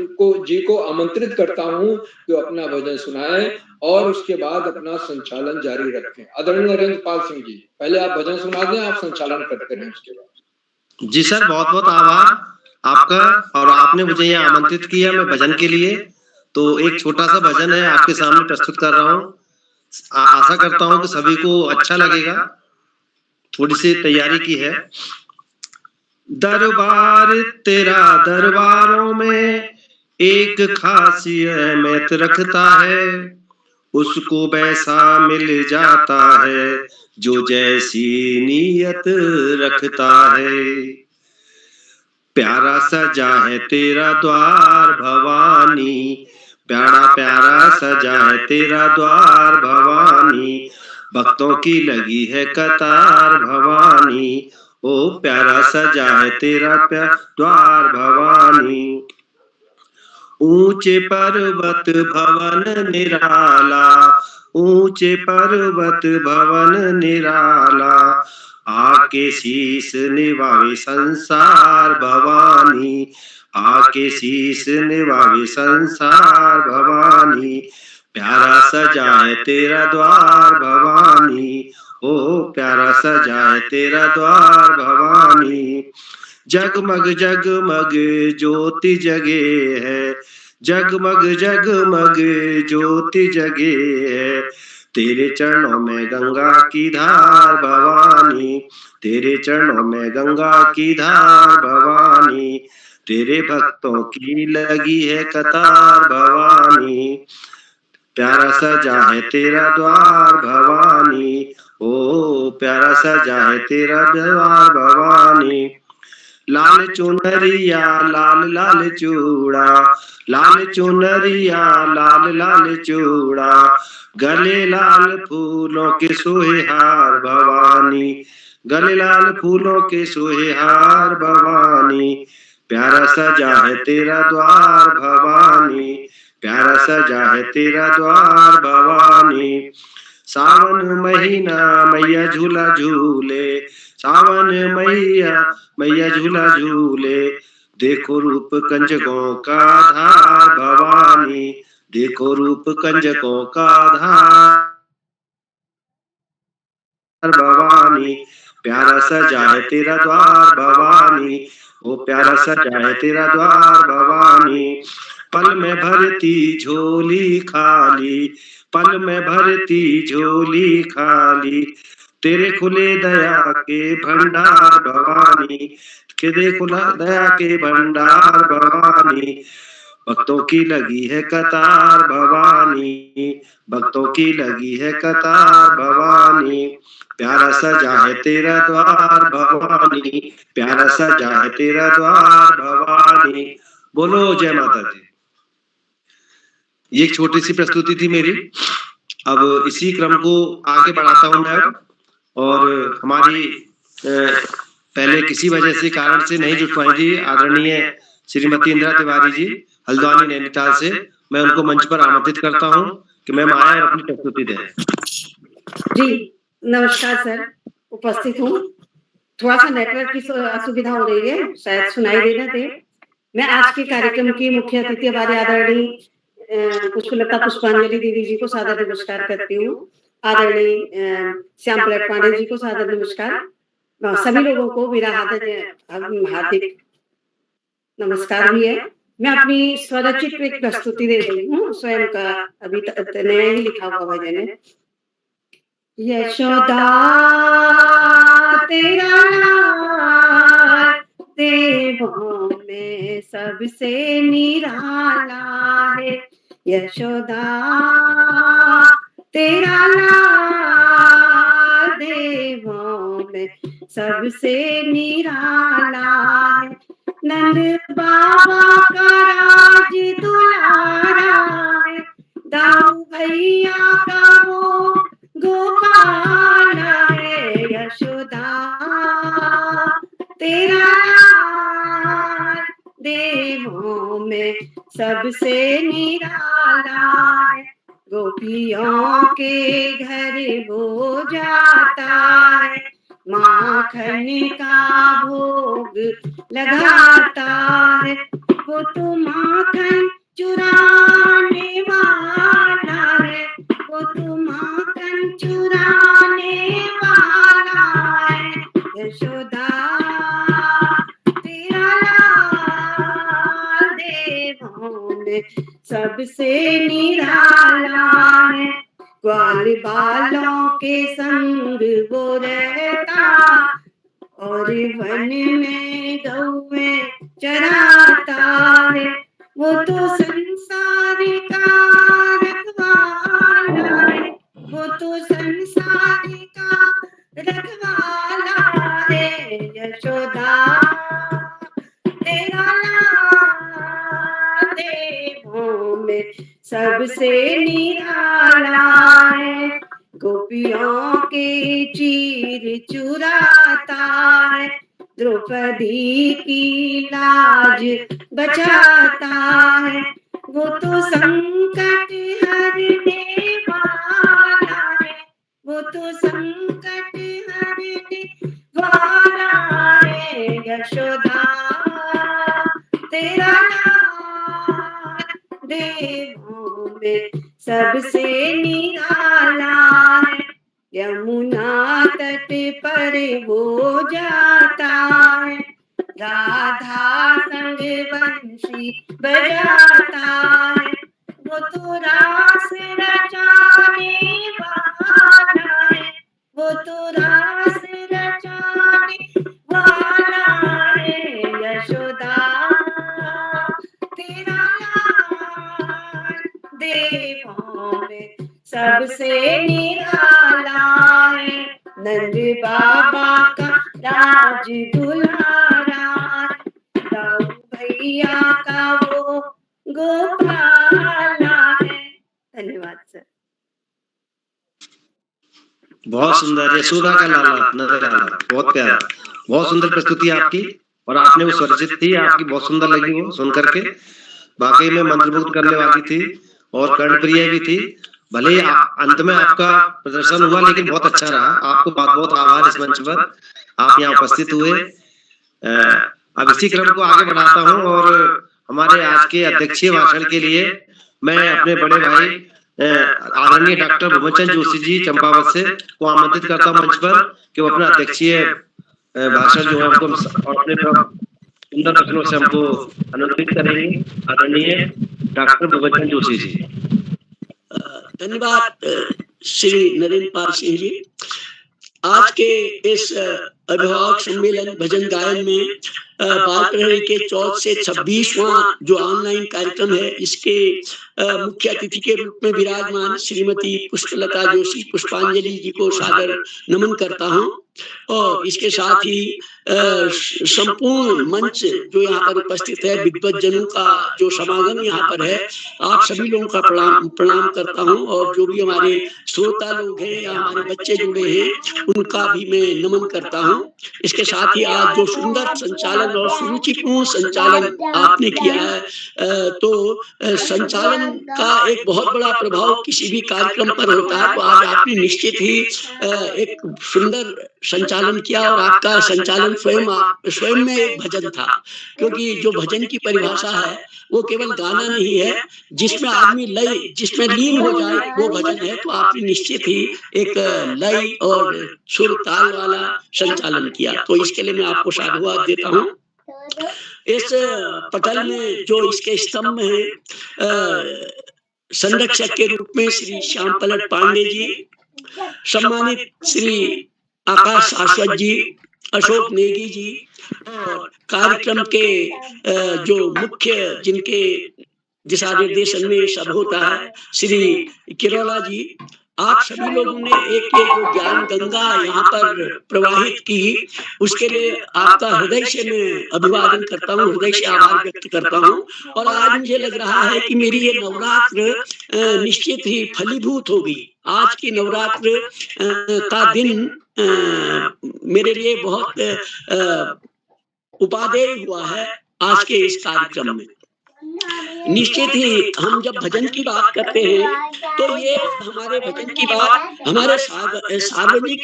जी को आमंत्रित करता हूँ कि अपना भजन सुनाए और उसके बाद अपना संचालन जारी रखें। आदरणीय नरेंद्र पाल सिंह जी, पहले आप भजन सुना दें, आप संचालन करते रहें उसके बाद। जी सर, बहुत बहुत आभार आपका, और आपने मुझे यहाँ आमंत्रित किया मैं भजन के लिए। तो एक छोटा सा भजन है आपके सामने प्रस्तुत कर रहा हूँ। आशा करता हूँ कि सभी को अच्छा लगेगा। थोड़ी सी तैयारी की है। दरबार तेरा दरबारों में एक खासी अहमियत रखता है, उसको वैसा मिल जाता है जो जैसी नीयत रखता है। प्यारा सजा है तेरा द्वार भवानी, प्यारा प्यारा सजा है तेरा द्वार भवानी, भक्तों की लगी है कतार भवानी, ओ प्यारा सजा है तेरा द्वार भवानी। ऊंचे पर्वत भवन निराला, ऊंचे पर्वत भवन निराला, आके शीस निभावे संसार भवानी, आके शीस निभावे संसार भवानी, प्यारा सजा है तेरा द्वार भवानी, ओ प्यारा सजा है तेरा द्वार भवानी। जगमग जगमग ज्योति जगे है, जगमग जगमग ज्योति जगे है, तेरे चरणों में गंगा की धार भवानी, तेरे चरणों में गंगा की धार भवानी, तेरे भक्तों की लगी है कतार भवानी, प्यारा सजा है तेरा द्वार भवानी, ओ प्यारा सजा है तेरा द्वार भवानी। लाल चुनरिया लाल लाल चूड़ा, लाल चुनरिया लाल लाल चूड़ा, गले लाल फूलों के सोहे हार भवानी, गले लाल फूलों के सोहे हार भवानी, प्यारा सजा है तेरा द्वार भवानी, प्यारा सजा है तेरा द्वार भवानी। सावन महीना मैया झूला झूले, सावन मैया झूला झूले, देखो रूप कंजकों का धार भवानी, देखो रूप कंजकों का धार भवानी, प्यारा सजा है तेरा द्वार भवानी, ओ प्यारा सजा है तेरा द्वार भवानी। पल में भरती झोली खाली, पल में भरती झोली खाली, तेरे खुले दया के भंडार भवानी, तेरे खुला दया के भंडार भवानी, भक्तों की लगी है कतार भवानी, भक्तों की लगी है कतार भवानी, प्यारा सजा है तेरा द्वार भवानी, प्यारा सजा है तेरा द्वार भवानी। बोलो जय माता दी। ये एक छोटी सी प्रस्तुति थी मेरी। अब इसी क्रम को आगे बढ़ाता हूं मैं, और हमारी पहले किसी वजह से कारण से नहीं जुट पाई थी आदरणीय श्रीमती इंदिरा तिवारी जी हल्द्वानी नैनीताल से, मैं उनको मंच पर आमंत्रित करता हूं कि मैम आए और अपनी प्रस्तुति दें। जी नमस्कार सर, उपस्थित हूँ। थोड़ा सा नेटवर्क की असुविधा हो रही है, शायद सुनाई देना दे। मैं आज के कार्यक्रम की मुख्य अतिथि हमारे आदरणीय पुष्पलता पुष्पांजलि दीदी जी को सादर नमस्कार करती हूँ। आदरणीय श्याम प्रसाद पांडे जी को सादर नमस्कार। सभी लोगों को मेरा हार्दिक नमस्कार भी है। मैं अपनी स्वरचित एक प्रस्तुति दे रही हूँ, स्वयं का अभी नया ही लिखा हुआ भजन है। यशोदा तेरा देवों में सबसे निराला है। यशोदा तेरा लाल देवों में सबसे निराला है। नंद बाबा का राज दुलारा है। दाऊ भैया का वो गोपाल है। यशोदा तेरा लाल देवों में सबसे निराला है। गोपियों के घर वो जाता है। माखन का भोग लगाता है। वो तो माखन चुराने वाला है। वो तो माखन चुराने वाला है। यशोदा तेरा लाल देवों में सबसे निराला है। ग्वाल बालों के संग वो रहता और वन में गौएं चराता है। वो तो संसार का रखवाला है। वो तो संसार का रखवाला है। यशोदा तेरा लाल देवों में सबसे निराला है। गोपियों के चीर चुराता है। द्रौपदी की लाज बचाता है। वो तो संकट हरने वाला है। वो तो संकट हरने वाला है। यशोदा तेरा लाल देवों में सबसे निराला है। यमुना तट पर वो जाता है। राधा संग बंसी बजाता है। वो तो रास रचाने वाला है। वो तो रास रचाने वाला है। यशोदा तेरा लाल देवों में सबसे निराला है। नंद बाबा का राज दुलारा है। दाऊ भैया का वो गोपाला है। धन्यवाद सर। बहुत सुंदर। यशोदा का लाला नजर आ रहा, बहुत प्यारा, बहुत सुंदर प्रस्तुति आपकी। और आपने वो स्वरचित थी, आपकी बहुत सुंदर लगी वो सुन करके। वाकई में मंत्रमुग्ध करने वाली थी और कर्णप्रिय भी थी। भले ही अंत में आपका प्रदर्शन हुआ, लेकिन बहुत अच्छा रहा। आपको बहुत बहुत आभार इस मंच पर आप यहाँ उपस्थित हुए। अब इसी क्रम को आगे बढ़ाता हूँ और हमारे आज के अध्यक्षीय भाषण के लिए मैं अपने बड़े भाई आदरणीय डॉक्टर भुवनचंद जोशी जी चंपावत से को आमंत्रित करता हूँ मंच पर कि वो अपना अध्यक्षीय भाषण जो है हमको अपने सुंदर वचनों से हमको अनुमोदित करेंगे। आदरणीय डॉक्टर भुवनचंद जोशी जी। धन्यवाद श्री नरेंद्र पाल सिंह जी। आज के इस अभिभावक सम्मेलन भजन गायन में बाल प्रहरी के 14 से 26वां जो ऑनलाइन कार्यक्रम है, इसके मुख्य अतिथि के रूप में विराजमान श्रीमती पुष्पलता जोशी पुष्पांजलि जी को सादर नमन करता हूं। और इसके साथ ही संपूर्ण मंच जो यहाँ पर उपस्थित है, विद्वज्जनों का जो समागम यहाँ पर है, आप सभी लोगों का प्रणाम करता हूँ। और जो भी हमारे श्रोता लोग हैं या हमारे बच्चे जुड़े हैं, उनका भी मैं नमन करता हूँ। इसके साथ ही आज जो सुंदर संचालन और सुरुचिपूर्ण संचालन आपने किया है, तो संचालन का एक बहुत बड़ा प्रभाव किसी भी कार्यक्रम पर होता है। तो आज आपने निश्चित ही एक सुंदर संचालन किया और आपका संचालन स्वयं में एक भजन था। क्योंकि जो भजन की परिभाषा है वो केवल गाना नहीं है, जिसमें आदमी लय जिसमें लीन हो जाए वो भजन है। तो आपने निश्चित ही एक लय और सुर ताल वाला संचालन किया, तो इसके लिए मैं आपको साधुवाद देता हूँ। इस पटल में जो इसके स्तंभ है, संरक्षक के रूप में श्री श्याम पलट पांडे जी, सम्मानित श्री आकाश शाश्वत जी, अशोक नेगी जी और कार्यक्रम के जो मुख्य जिनके दिशा निर्देशन में सब होता है, श्री किरोला जी, आप सभी लोगों ने एक ये जो ज्ञान गंगा यहाँ पर प्रवाहित की, उसके लिए आपका हृदय से मैं अभिवादन करता हूँ, हृदय से आभार व्यक्त करता हूँ। और आज मुझे लग रहा है कि मेरी ये नवरात्र निश्चित ही फलीभूत होगी। आज की नवरात्र का दिन मेरे लिए बहुत उपादेय हुआ है आज के इस कार्यक्रम में। निश्चित ही हम जब भजन की बात करते हैं तो ये हमारे भजन की बात हमारे सार्वजनिक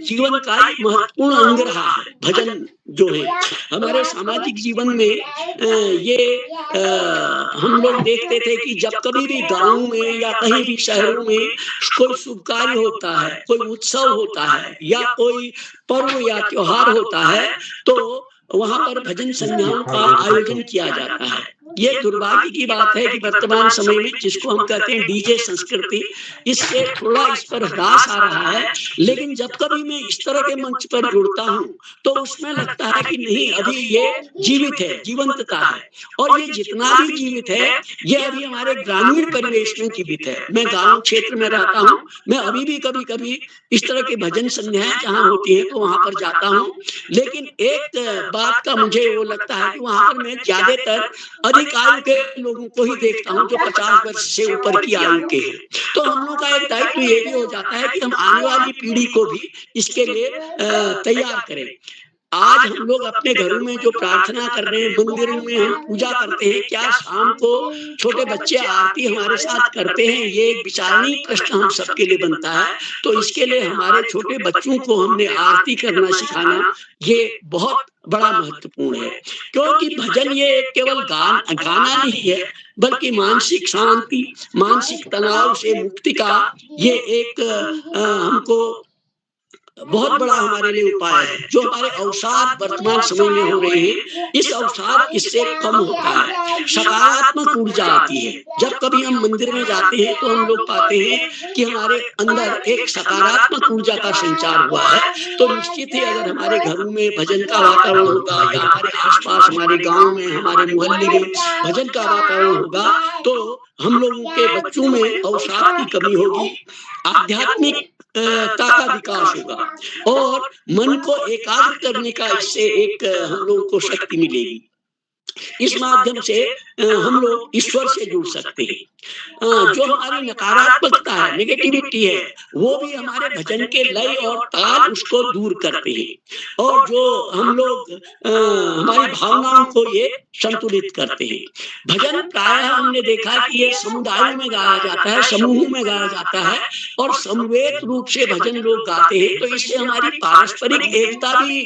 जीवन का एक महत्वपूर्ण अंग रहा है। भजन जो है हमारे सामाजिक जीवन में ये हम लोग देखते थे कि जब कभी भी गाँव में या कहीं भी शहरों में कोई शुभ कार्य होता है, कोई उत्सव होता है या कोई पर्व या त्योहार होता है तो वहां पर भजन संध्याओं का आयोजन किया जाता है। ये दुर्भाग्य की बात है कि वर्तमान समय में जिसको हम कहते हैं डीजे संस्कृति, इससे थोड़ा इस पर ह्रास आ रहा है। लेकिन जब कभी मैं इस तरह के मंच पर जुड़ता हूँ तो उसमें लगता है कि नहीं, अभी ये जीवित है, जीवंतता है। और ये जितना भी जीवित है ये अभी हमारे ग्रामीण परिवेश में जीवित है। मैं गाँव क्षेत्र में रहता हूँ, मैं अभी भी कभी कभी इस तरह के भजन संध्याएं जहाँ होती है तो वहां पर जाता हूँ। लेकिन एक बात का मुझे वो लगता है कि वहां पर मैं ज्यादातर अधिक आयु के लोगों को ही देखता हूँ जो 50 वर्ष से ऊपर की आयु के हैं। तो हम लोग का एक दायित्व ये भी हो जाता है कि हम आने वाली पीढ़ी को भी इसके लिए तैयार करें। आज हम लोग अपने घरों में जो प्रार्थना कर रहे हैं, मंदिरों में हम पूजा करते हैं, क्या शाम को छोटे बच्चे आरती हमारे साथ करते हैं? ये एक विचारणीय प्रश्न हम सबके लिए बनता है। तो इसके लिए हमारे छोटे बच्चों को हमने आरती करना सिखाना ये बहुत बड़ा महत्वपूर्ण है, क्योंकि भजन ये केवल गाना नहीं है बल्कि मानसिक शांति, मानसिक तनाव से मुक्ति का ये एक हमको बहुत बड़ा हमारे लिए उपाय है। जो हमारे अवसाद वर्तमान समय में हो रहे हैं, इस अवसाद इससे कम होता है, सकारात्मक ऊर्जा आती है। जब कभी हम मंदिर में जाते हैं तो हम लोग पाते हैं कि हमारे अंदर एक सकारात्मक ऊर्जा का संचार हुआ है। तो निश्चित ही अगर हमारे घरों में भजन का वातावरण होगा या हमारे आसपास, हमारे गाँव में, हमारे मोहल्ले में भजन का वातावरण होगा तो हम लोगों के बच्चों में अवसाद की कमी होगी, आध्यात्मिक का विकास होगा और मन को एकाग्र करने का इससे एक हम लोगों को शक्ति मिलेगी। इस माध्यम से हम लोग ईश्वर से जुड़ सकते हैं। जो हमारी नकारात्मकता है, नेगेटिविटी है, वो भी हमारे भजन के लय और ताल उसको दूर करते हैं और जो हम लोग हमारी भावनाओं को ये संतुलित करते हैं। भजन प्रायः हमने देखा कि ये समुदायों में गाया जाता है, समूहों में गाया जाता है और समवेत रूप से भजन लोग गाते हैं। तो इससे हमारी पारस्परिक एकता भी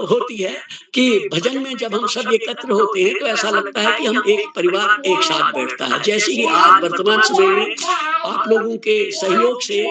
होती है कि भजन में जब हम सब एकत्र होते हैं तो ऐसा लगता है कि हम एक परिवार एक साथ बैठता है। जैसे कि आज वर्तमान समय में आप लोगों के सहयोग से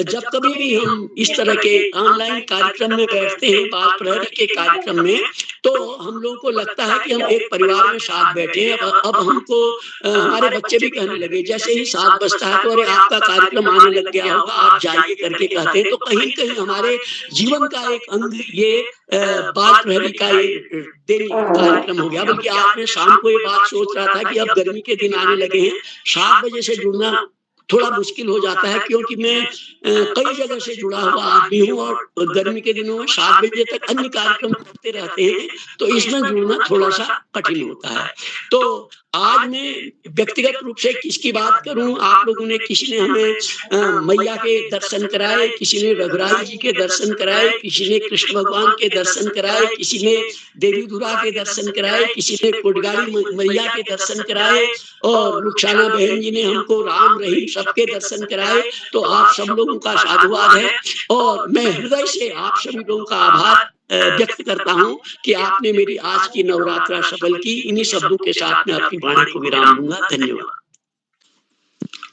जब कभी भी हम इस तरह के ऑनलाइन कार्यक्रम में बैठते हैं, बाल प्रहरी के कार्यक्रम में, तो हम लोगों को लगता है कि हम एक परिवार में साथ बैठे हैं। अब हमको हमारे बच्चे भी कहने लगे, जैसे ही 7 बजता है तो अरे आपका कार्यक्रम आने लग गया होगा, आप जाइए करके कहते हैं। तो कहीं कहीं हमारे जीवन का एक अंग ये बाल प्रहरी का दिन कार्यक्रम हो गया। बल्कि आज मैं शाम को ये बात सोच रहा था कि अब गर्मी के दिन आने लगे हैं, 7 बजे से जुड़ना थोड़ा मुश्किल हो जाता है, क्योंकि मैं कई जगह से जुड़ा हुआ आदमी हूँ और गर्मी के दिनों में 7 बजे तक अन्य कार्यक्रम करते रहते हैं, तो इसमें जुड़ना थोड़ा सा कठिन होता है। तो आज मैं व्यक्तिगत रूप से किसकी बात करूं, आप लोगों ने किसी ने हमें मैया के दर्शन कराए, किसी ने रघुराई जी के दर्शन कराए, किसी ने कृष्ण भगवान के दर्शन कराए, किसी ने देवी धुरा के दर्शन कराए, किसी ने कोटगाड़ी मैया के दर्शन कराए और रुखसाना बहन जी ने हमको राम रहीम सबके दर्शन कराए। तो आप सब लोगों का साधुवाद है और मैं हृदय से आप सभी लोगों का आभार व्यक्त करता हूं कि आपने मेरी आज की नवरात्रा सफल की। इन्हीं शब्दों के साथ मैं अपनी वाणी को विराम दूंगा। धन्यवाद।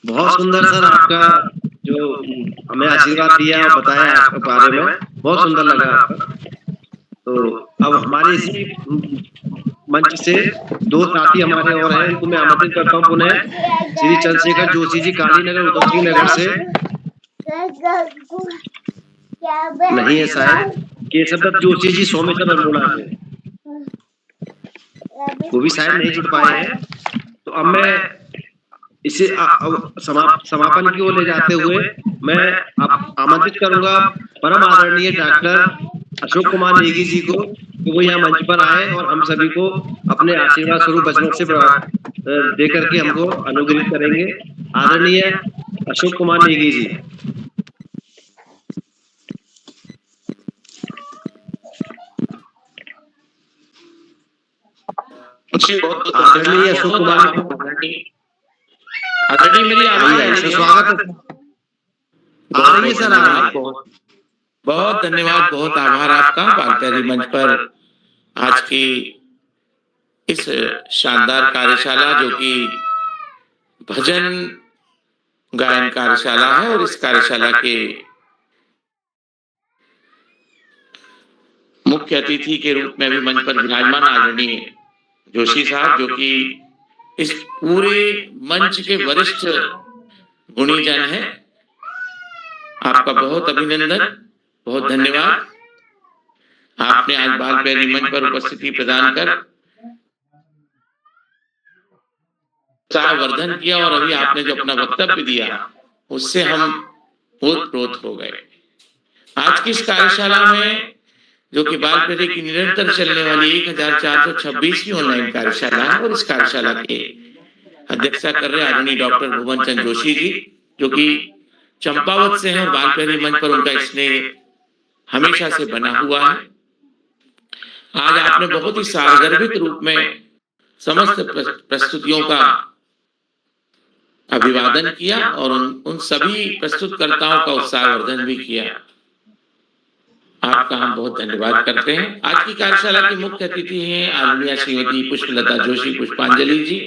बहुत सुंदर सर, आपका जो हमें आशीर्वाद दिया और बताया आपके बारे में, बहुत सुंदर लगा आपका। तो अब हमारे इसी मंच से 2 साथी हमारे और हैं, उनको मैं आमंत्रित करता हूँ पुनः। श्री चंद्रशेखर जोशी जी कालीनगर उधमसिंह नगर से नहीं है शायद, केशव जोशी जी सोमेश्वर अल्मोड़ा से, वो भी शायद नहीं जुड़ पाए हैं। तो अब मैं इसे समापन की ओर ले जाते हुए मैं आमंत्रित करूंगा परम आदरणीय डॉक्टर अशोक कुमार नेगी जी को कि वो यहाँ मंच पर आए और हम सभी को अपने आशीर्वाद स्वरूप वचनों से दे करके हमको अनुग्रहित करेंगे। आदरणीय अशोक कुमार नेगी जी। आदरणीय अशोक कुमार, आदरणीय मेरी आवाज है, स्वागत आ रही है सर, आ रही है। बहुत धन्यवाद, बहुत आभार आपका बालप्यारी मंच पर आज की इस शानदार कार्यशाला जो कि भजन गायन कार्यशाला है, और इस कार्यशाला के मुख्य अतिथि के रूप में भी मंच पर विराजमान आदरणीय जोशी साहब, जो कि इस पूरे मंच के वरिष्ठ गुणीजन हैं। आपका बहुत अभिनंदन, बहुत धन्यवाद। आपने आज बालप्यारी मंच पर उपस्थिति प्रदान कर वर्धन किया, और अभी आपने जो अपना वक्तव्य दिया उससे हम ओतप्रोत हो गए। आज की इस कार्यशाला में जो कि बालप्यारी की निरंतर चलने वाली 1426वीं ऑनलाइन कार्यशाला है, और इस कार्यशाला के अध्यक्षता कर रहे आदरणीय डॉक्टर भुवन चंद्र जोशी जी, जो कि चंपावत से हैं, और बालप्यारी मंच पर उनका स्नेह हमेशा से बना हुआ है। आज आपने बहुत ही सारगर्भित रूप में समस्त प्रस्तुतियों का अभिवादन किया और उन सभी प्रस्तुतकर्ताओं का उत्साहवर्धन भी किया। आपका हम बहुत धन्यवाद करते हैं। आज की कार्यशाला की मुख्य अतिथि हैं आदरणीय श्रीमती पुष्पलता जोशी पुष्पांजलि जी,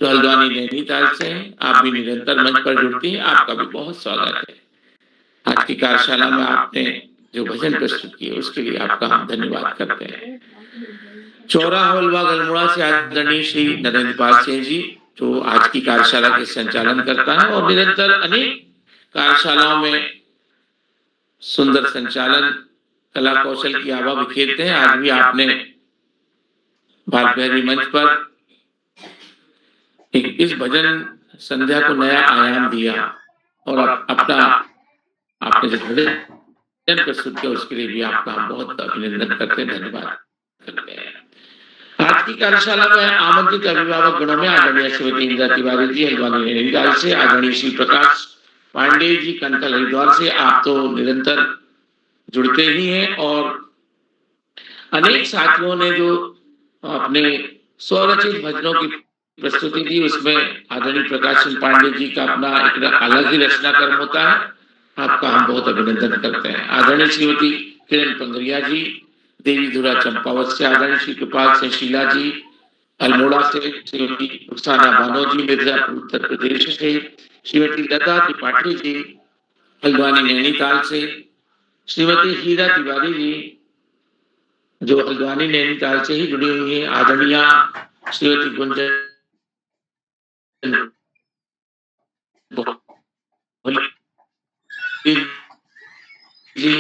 जो हल्द्वानी नैनीताल से हैं। आप भी निरंतर मंच पर जुड़ती हैं, आपका भी बहुत स्वागत है। आज की कार्यशाला में आपने जो भजन प्रस्तुत किए उसके लिए आपका हम धन्यवाद करते हैं। चौरा हवलबाग अल्मोड़ा से आदरणीय श्री नरेंद्र पाल सिंह जी, जो आज की कार्यशाला के संचालन करता है और निरंतर अनेक कार्यशालाओं में सुंदर संचालन कला कौशल की आभा बिखेरते हैं। आज भी आपने बालप्यारी मंच पर इस भजन संध्या को नया आयाम दिया, और अपना आपने जो भजन प्रस्तुत किया उसके लिए भी आपका हम बहुत अभिनंदन करते हैं, धन्यवाद करते हैं। आज की कार्यशाला में आमंत्रित अभिभावक गणों में आदरणीय श्रीमती इंदिरा तिवारी जी हल्द्वानी नैनीताल से, आदरणीय श्री प्रकाश पांडे जी कनकल हरिद्वार से। आप तो निरंतर जुड़ते ही हैं, और अनेक साथियों ने जो अपने स्वरचित भजनों की प्रस्तुति दी उसमें आदरणीय प्रकाश सिंह पांडे जी का अपना एक अलग ही रचना कर्म होता है। आपका हम बहुत अभिनंदन करते हैं। आदरणीय श्रीमती किरण पंगरिया जी देवी धुरा चंपावत से, आदरणीय श्री कृपाल सिंह शीला जी अल्मोड़ा से, श्रीमती रुखसाना भानो जी मिर्जापुर उत्तर प्रदेश से, श्रीमती लता त्रिपाठी जी हल्द्वानी नैनीताल से, श्रीमती हीरा तिवारी जी जो हल्द्वानी नैनीताल से ही जुड़ी हुई है, आदरणीय श्रीमती गुंजन जी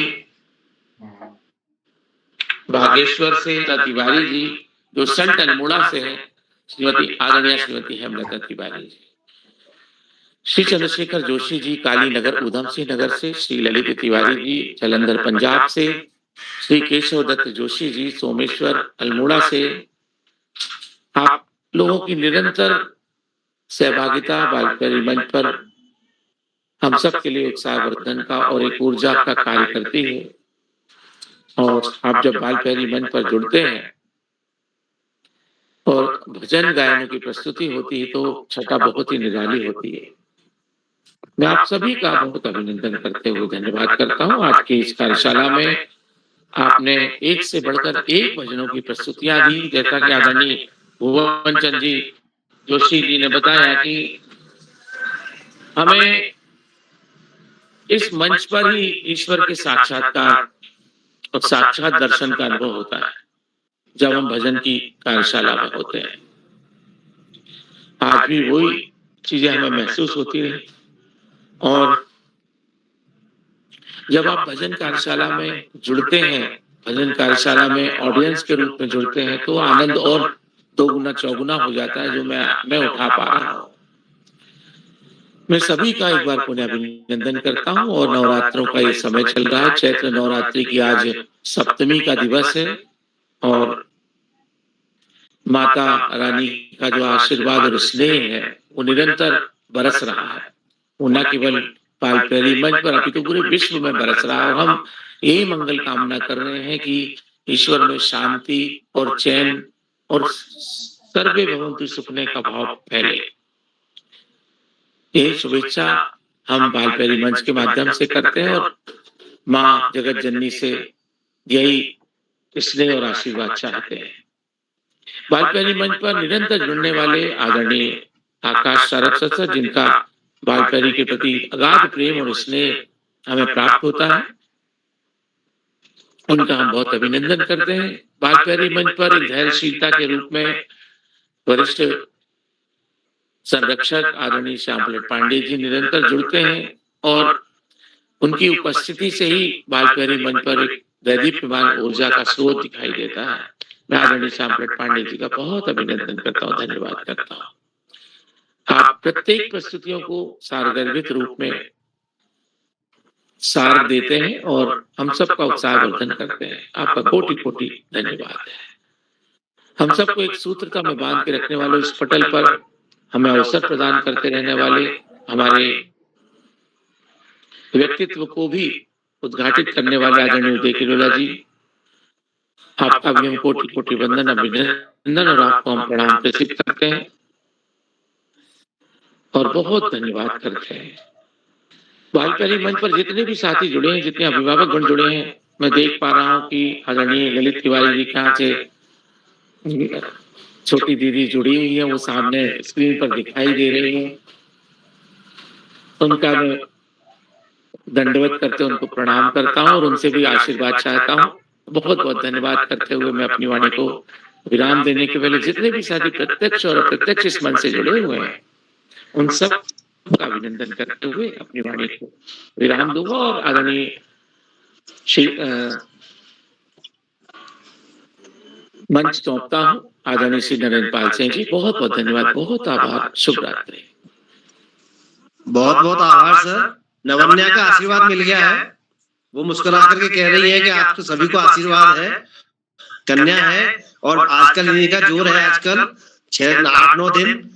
बागेश्वर से, तिवारी जी जो संत अल्मोड़ा से है, श्रीमती आदरणीय श्रीमती हेमलता तिवारी जी, श्री चंद्रशेखर जोशी जी काली नगर उधम सिंह नगर से, श्री ललित तिवारी जी जलंधर पंजाब से, श्री केशव दत्त जोशी जी सोमेश्वर अल्मोड़ा से। आप लोगों की निरंतर सहभागिता बालप्यारी मंच पर हम सब के लिए उत्साहवर्धन का और एक ऊर्जा का कार्य करती है। और आप जब बालप्यारी मंच पर जुड़ते हैं और भजन गायनों की प्रस्तुति होती है तो छटा बहुत ही निराली होती है। मैं आप सभी का बहुत अभिनंदन करते हुए धन्यवाद करता हूँ। आज की इस कार्यशाला में आपने एक से बढ़कर एक भजनों की प्रस्तुतियां दी। जैसा कि आदरणीय भुवन चंद्र जी जोशी जी ने बताया कि हमें इस मंच पर ही ईश्वर के साक्षात्कार और साक्षात दर्शन का अनुभव होता है जब हम भजन की कार्यशाला में होते हैं। आज भी वही चीजें हमें महसूस होती रही। और जब आप भजन कार्यशाला में जुड़ते हैं भजन कार्यशाला में ऑडियंस के रूप में जुड़ते हैं तो आनंद और दोगुना चौगुना हो जाता है, जो मैं उठा पा रहा हूँ। मैं सभी का एक बार पुनः अभिनंदन करता हूँ। और नवरात्रों का ये समय चल रहा है, चैत्र नवरात्रि की आज सप्तमी का दिवस है और माता रानी का जो आशीर्वाद और स्नेह है वो निरंतर बरस रहा है। वो न केवल बालप्रेरी मंच पर अभी तो पूरे विश्व में बरस रहा है। और हम यही मंगल कामना कर रहे हैं कि ईश्वर में शांति और चैन और सर्वे भवन्तु सुखने का भाव फैले। ये शुभेच्छा हम बालप्रेरी मंच के माध्यम से करते हैं और माँ जगत जननी से यही स्नेह और आशीर्वाद चाहते हैं। बालप्रेरी मंच पर निरंतर जुड़ने वाले आदरणीय आकाश सारस्वत सर, जिनका बालप्रेरी के प्रति अगाध प्रेम और स्नेह हमें प्राप्त होता है, उनका हम बहुत अभिनंदन करते हैं। बालप्रेरी मंच पर एक धैर्यशीलता के रूप में वरिष्ठ संरक्षक आदरणीय श्याम पांडे जी निरंतर जुड़ते हैं और उनकी उपस्थिति से ही बालप्रेरी मंच पर एक दैदीप्यमान ऊर्जा का स्रोत दिखाई देता है। मैं आदरणीय श्याम पांडे जी का बहुत अभिनंदन करता हूँ, धन्यवाद करता हूँ। आप प्रत्येक प्रस्तुतियों को सारगर्भित रूप में सार देते हैं और हम सबका उत्साहवर्धन करते हैं। आपका कोटि कोटि धन्यवाद है। हम सबको एक सूत्रता में बांध के रखने वालों, इस पटल पर हमें अवसर प्रदान करते रहने वाले, हमारे व्यक्तित्व को भी उद्घाटित करने वाले आदरणीय उदय किरोला जी, आपका भी हम कोटि कोटि वंदन अभिनंदन और आपको हम प्रणाम प्रेषित करते हैं और बहुत धन्यवाद करते हैं। बालप्रेरी मंच पर जितने भी साथी जुड़े हैं, जितने अभिभावक गण जुड़े हैं, मैं देख पा रहा हूँ कि आदरणीय ललित तिवारी जी के यहाँ से छोटी दीदी जुड़ी हुई है, वो सामने स्क्रीन पर दिखाई दे रही है। उनका मैं दंडवत करते उनको प्रणाम करता हूँ और उनसे भी आशीर्वाद चाहता हूँ। बहुत बहुत धन्यवाद करते हुए मैं अपनी वाणी को विराम देने के पहले जितने भी साथी प्रत्यक्ष और अप्रत्यक्ष इस मंच से जुड़े हुए हैं, उन सब का अभिनंदन करते हुए अपनी वाणी को विराम दूंगा और आदरणीय श्री मंच सौंपता हूँ आदरणीय श्री नरेंद्र पाल सिंह जी। बहुत बहुत धन्यवाद, बहुत आभार, शुभ रात्रि। बहुत बहुत आभार सर। नवन्या का आशीर्वाद मिल गया है, वो मुस्कुरा करके कह रही है कि आप तो सभी को आशीर्वाद है, कन्या है और आजकल इन्हीं का जोर है। आजकल 6-8-9 दिन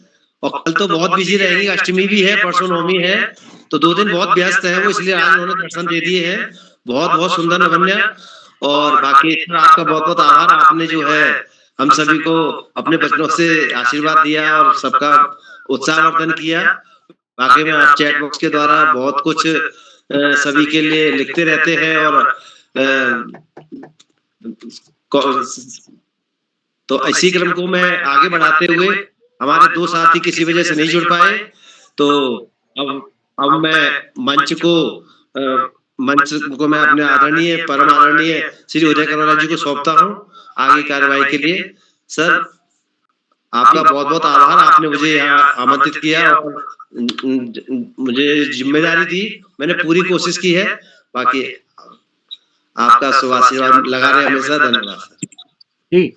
और कल तो बहुत बिजी रहेगी, अष्टमी भी है, परसों नवमी है, तो 2 दिन बहुत व्यस्त है वो, इसलिए आज उन्होंने दर्शन दे दिए हैं। बहुत बहुत सुंदर नवन्या। और बाकी आपका बहुत बहुत आभार, आपने जो है हम सभी को अपने बचनों से आशीर्वाद दिया और सबका उत्साहवर्धन किया। बाकी में आप चैट बॉक्स के द्वारा बहुत कुछ सभी के लिए लिखते रहते हैं और तो इसी क्रम को मैं आगे बढ़ाते हुए, हमारे 2 साथी किसी वजह से नहीं जुड़ पाए, तो अब मैं मंच को मैं अपने आदरणीय परम आदरणीय श्री उदय किरोला जी को सौंपता हूँ आगे कार्रवाई के लिए। सर आपका बहुत बहुत आभार, आपने मुझे यहाँ आमंत्रित किया और मुझे जिम्मेदारी दी, मैंने पूरी कोशिश की है। बाकी आपका शुभ आशीर्वाद लगा रहे हमेशा। धन्यवाद जी।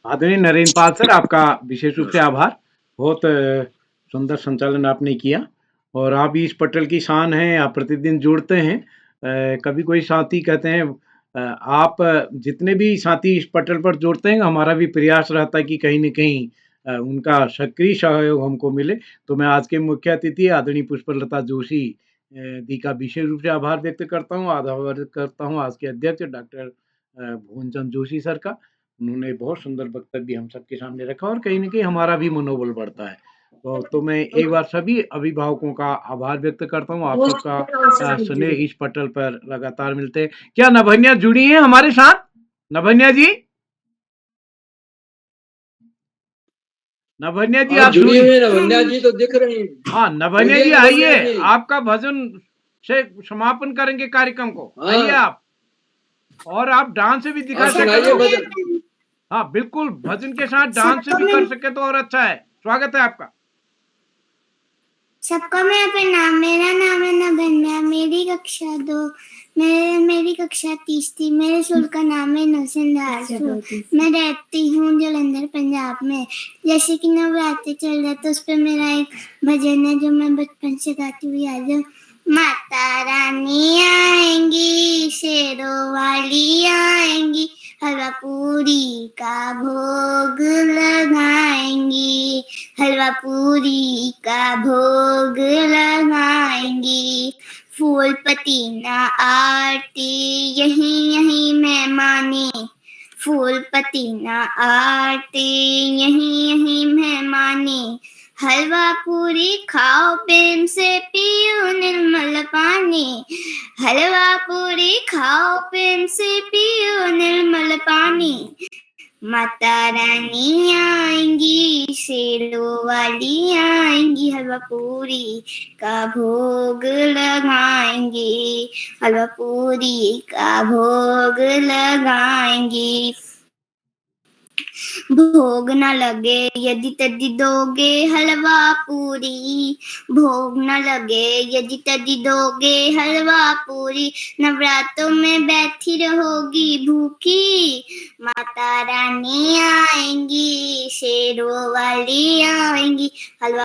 आदरणीय नरेंद्र पाल सर, आपका विशेष रूप से आभार। बहुत सुंदर संचालन आपने किया और आप इस पटल की शान हैं, आप प्रतिदिन जुड़ते हैं। कभी कोई साथी कहते हैं, आप जितने भी साथी इस पटल पर जुड़ते हैं, हमारा भी प्रयास रहता है कि कहीं न कहीं उनका सक्रिय सहयोग हमको मिले। तो मैं आज के मुख्य अतिथि आदरणीय पुष्पलता जोशी दी का विशेष रूप से आभार व्यक्त करता हूँ। आभार व्यक्त करता हूँ आज के अध्यक्ष डॉक्टर भुवनचंद जोशी सर का। उन्होंने बहुत सुंदर वक्तव्य हम सबके सामने रखा और कहीं न कहीं हमारा भी मनोबल बढ़ता है। तो मैं एक बार सभी अभिभावकों का आभार व्यक्त करता हूँ। आप सबका स्नेह इस पटल पर लगातार मिलते हैं। क्या नभन्या जुड़ी हैं हमारे साथ? नभन्या जी, नभन्या जी आप जुड़ी हुई है। नभन्या जी तो दिख रही हैं। हाँ, नभन्या जी आइए, आपका भजन से समापन करेंगे कार्यक्रम को। आइए आप, और आप डांस भी दिखा सकते। हाँ बिल्कुल, भजन के साथ डांस भी कर सके तो और अच्छा है। स्वागत है आपका। सबको मेरा प्रणाम। मेरा नाम है नभन्या, मेरी कक्षा 2, मेरी कक्षा 30 थी। मेरे स्कूल का नाम है नौसंदार। मैं रहती हूँ जलंधर पंजाब में। जैसे कि नवरात्रि चल रहा है तो उस पर मेरा एक भजन है जो मैं बचपन से गाती हुई आ रही हूँ। माता रानी आएंगी, शेरों वाली आएंगी, हलवा पूरी का भोग लगाएंगी, हलवा पूरी का भोग लगाएंगी। फूल पतीना आरती यहीं यहीं मेहमानी, फूल पतीना आरती यहीं यहीं मेहमानी। हलवा पूरी खाओ प्रेम से पियो निर्मल पानी, हलवा पूरी खाओ प्रेम से पियो निर्मल पानी। माता रानी आएंगी, शेरों वाली आएंगी, हलवा पूरी का भोग लगाएंगी, हलवा पूरी का भोग लगाएंगी। भोग न लगे यदि तदि दोगे हलवा पूरी, भोग न लगे यदि तदि दोगे हलवा पूरी। नवरात्रों में बैठी रहोगी भूखी, माता रानी आएंगी, शेरों वाली आएंगी, हलवा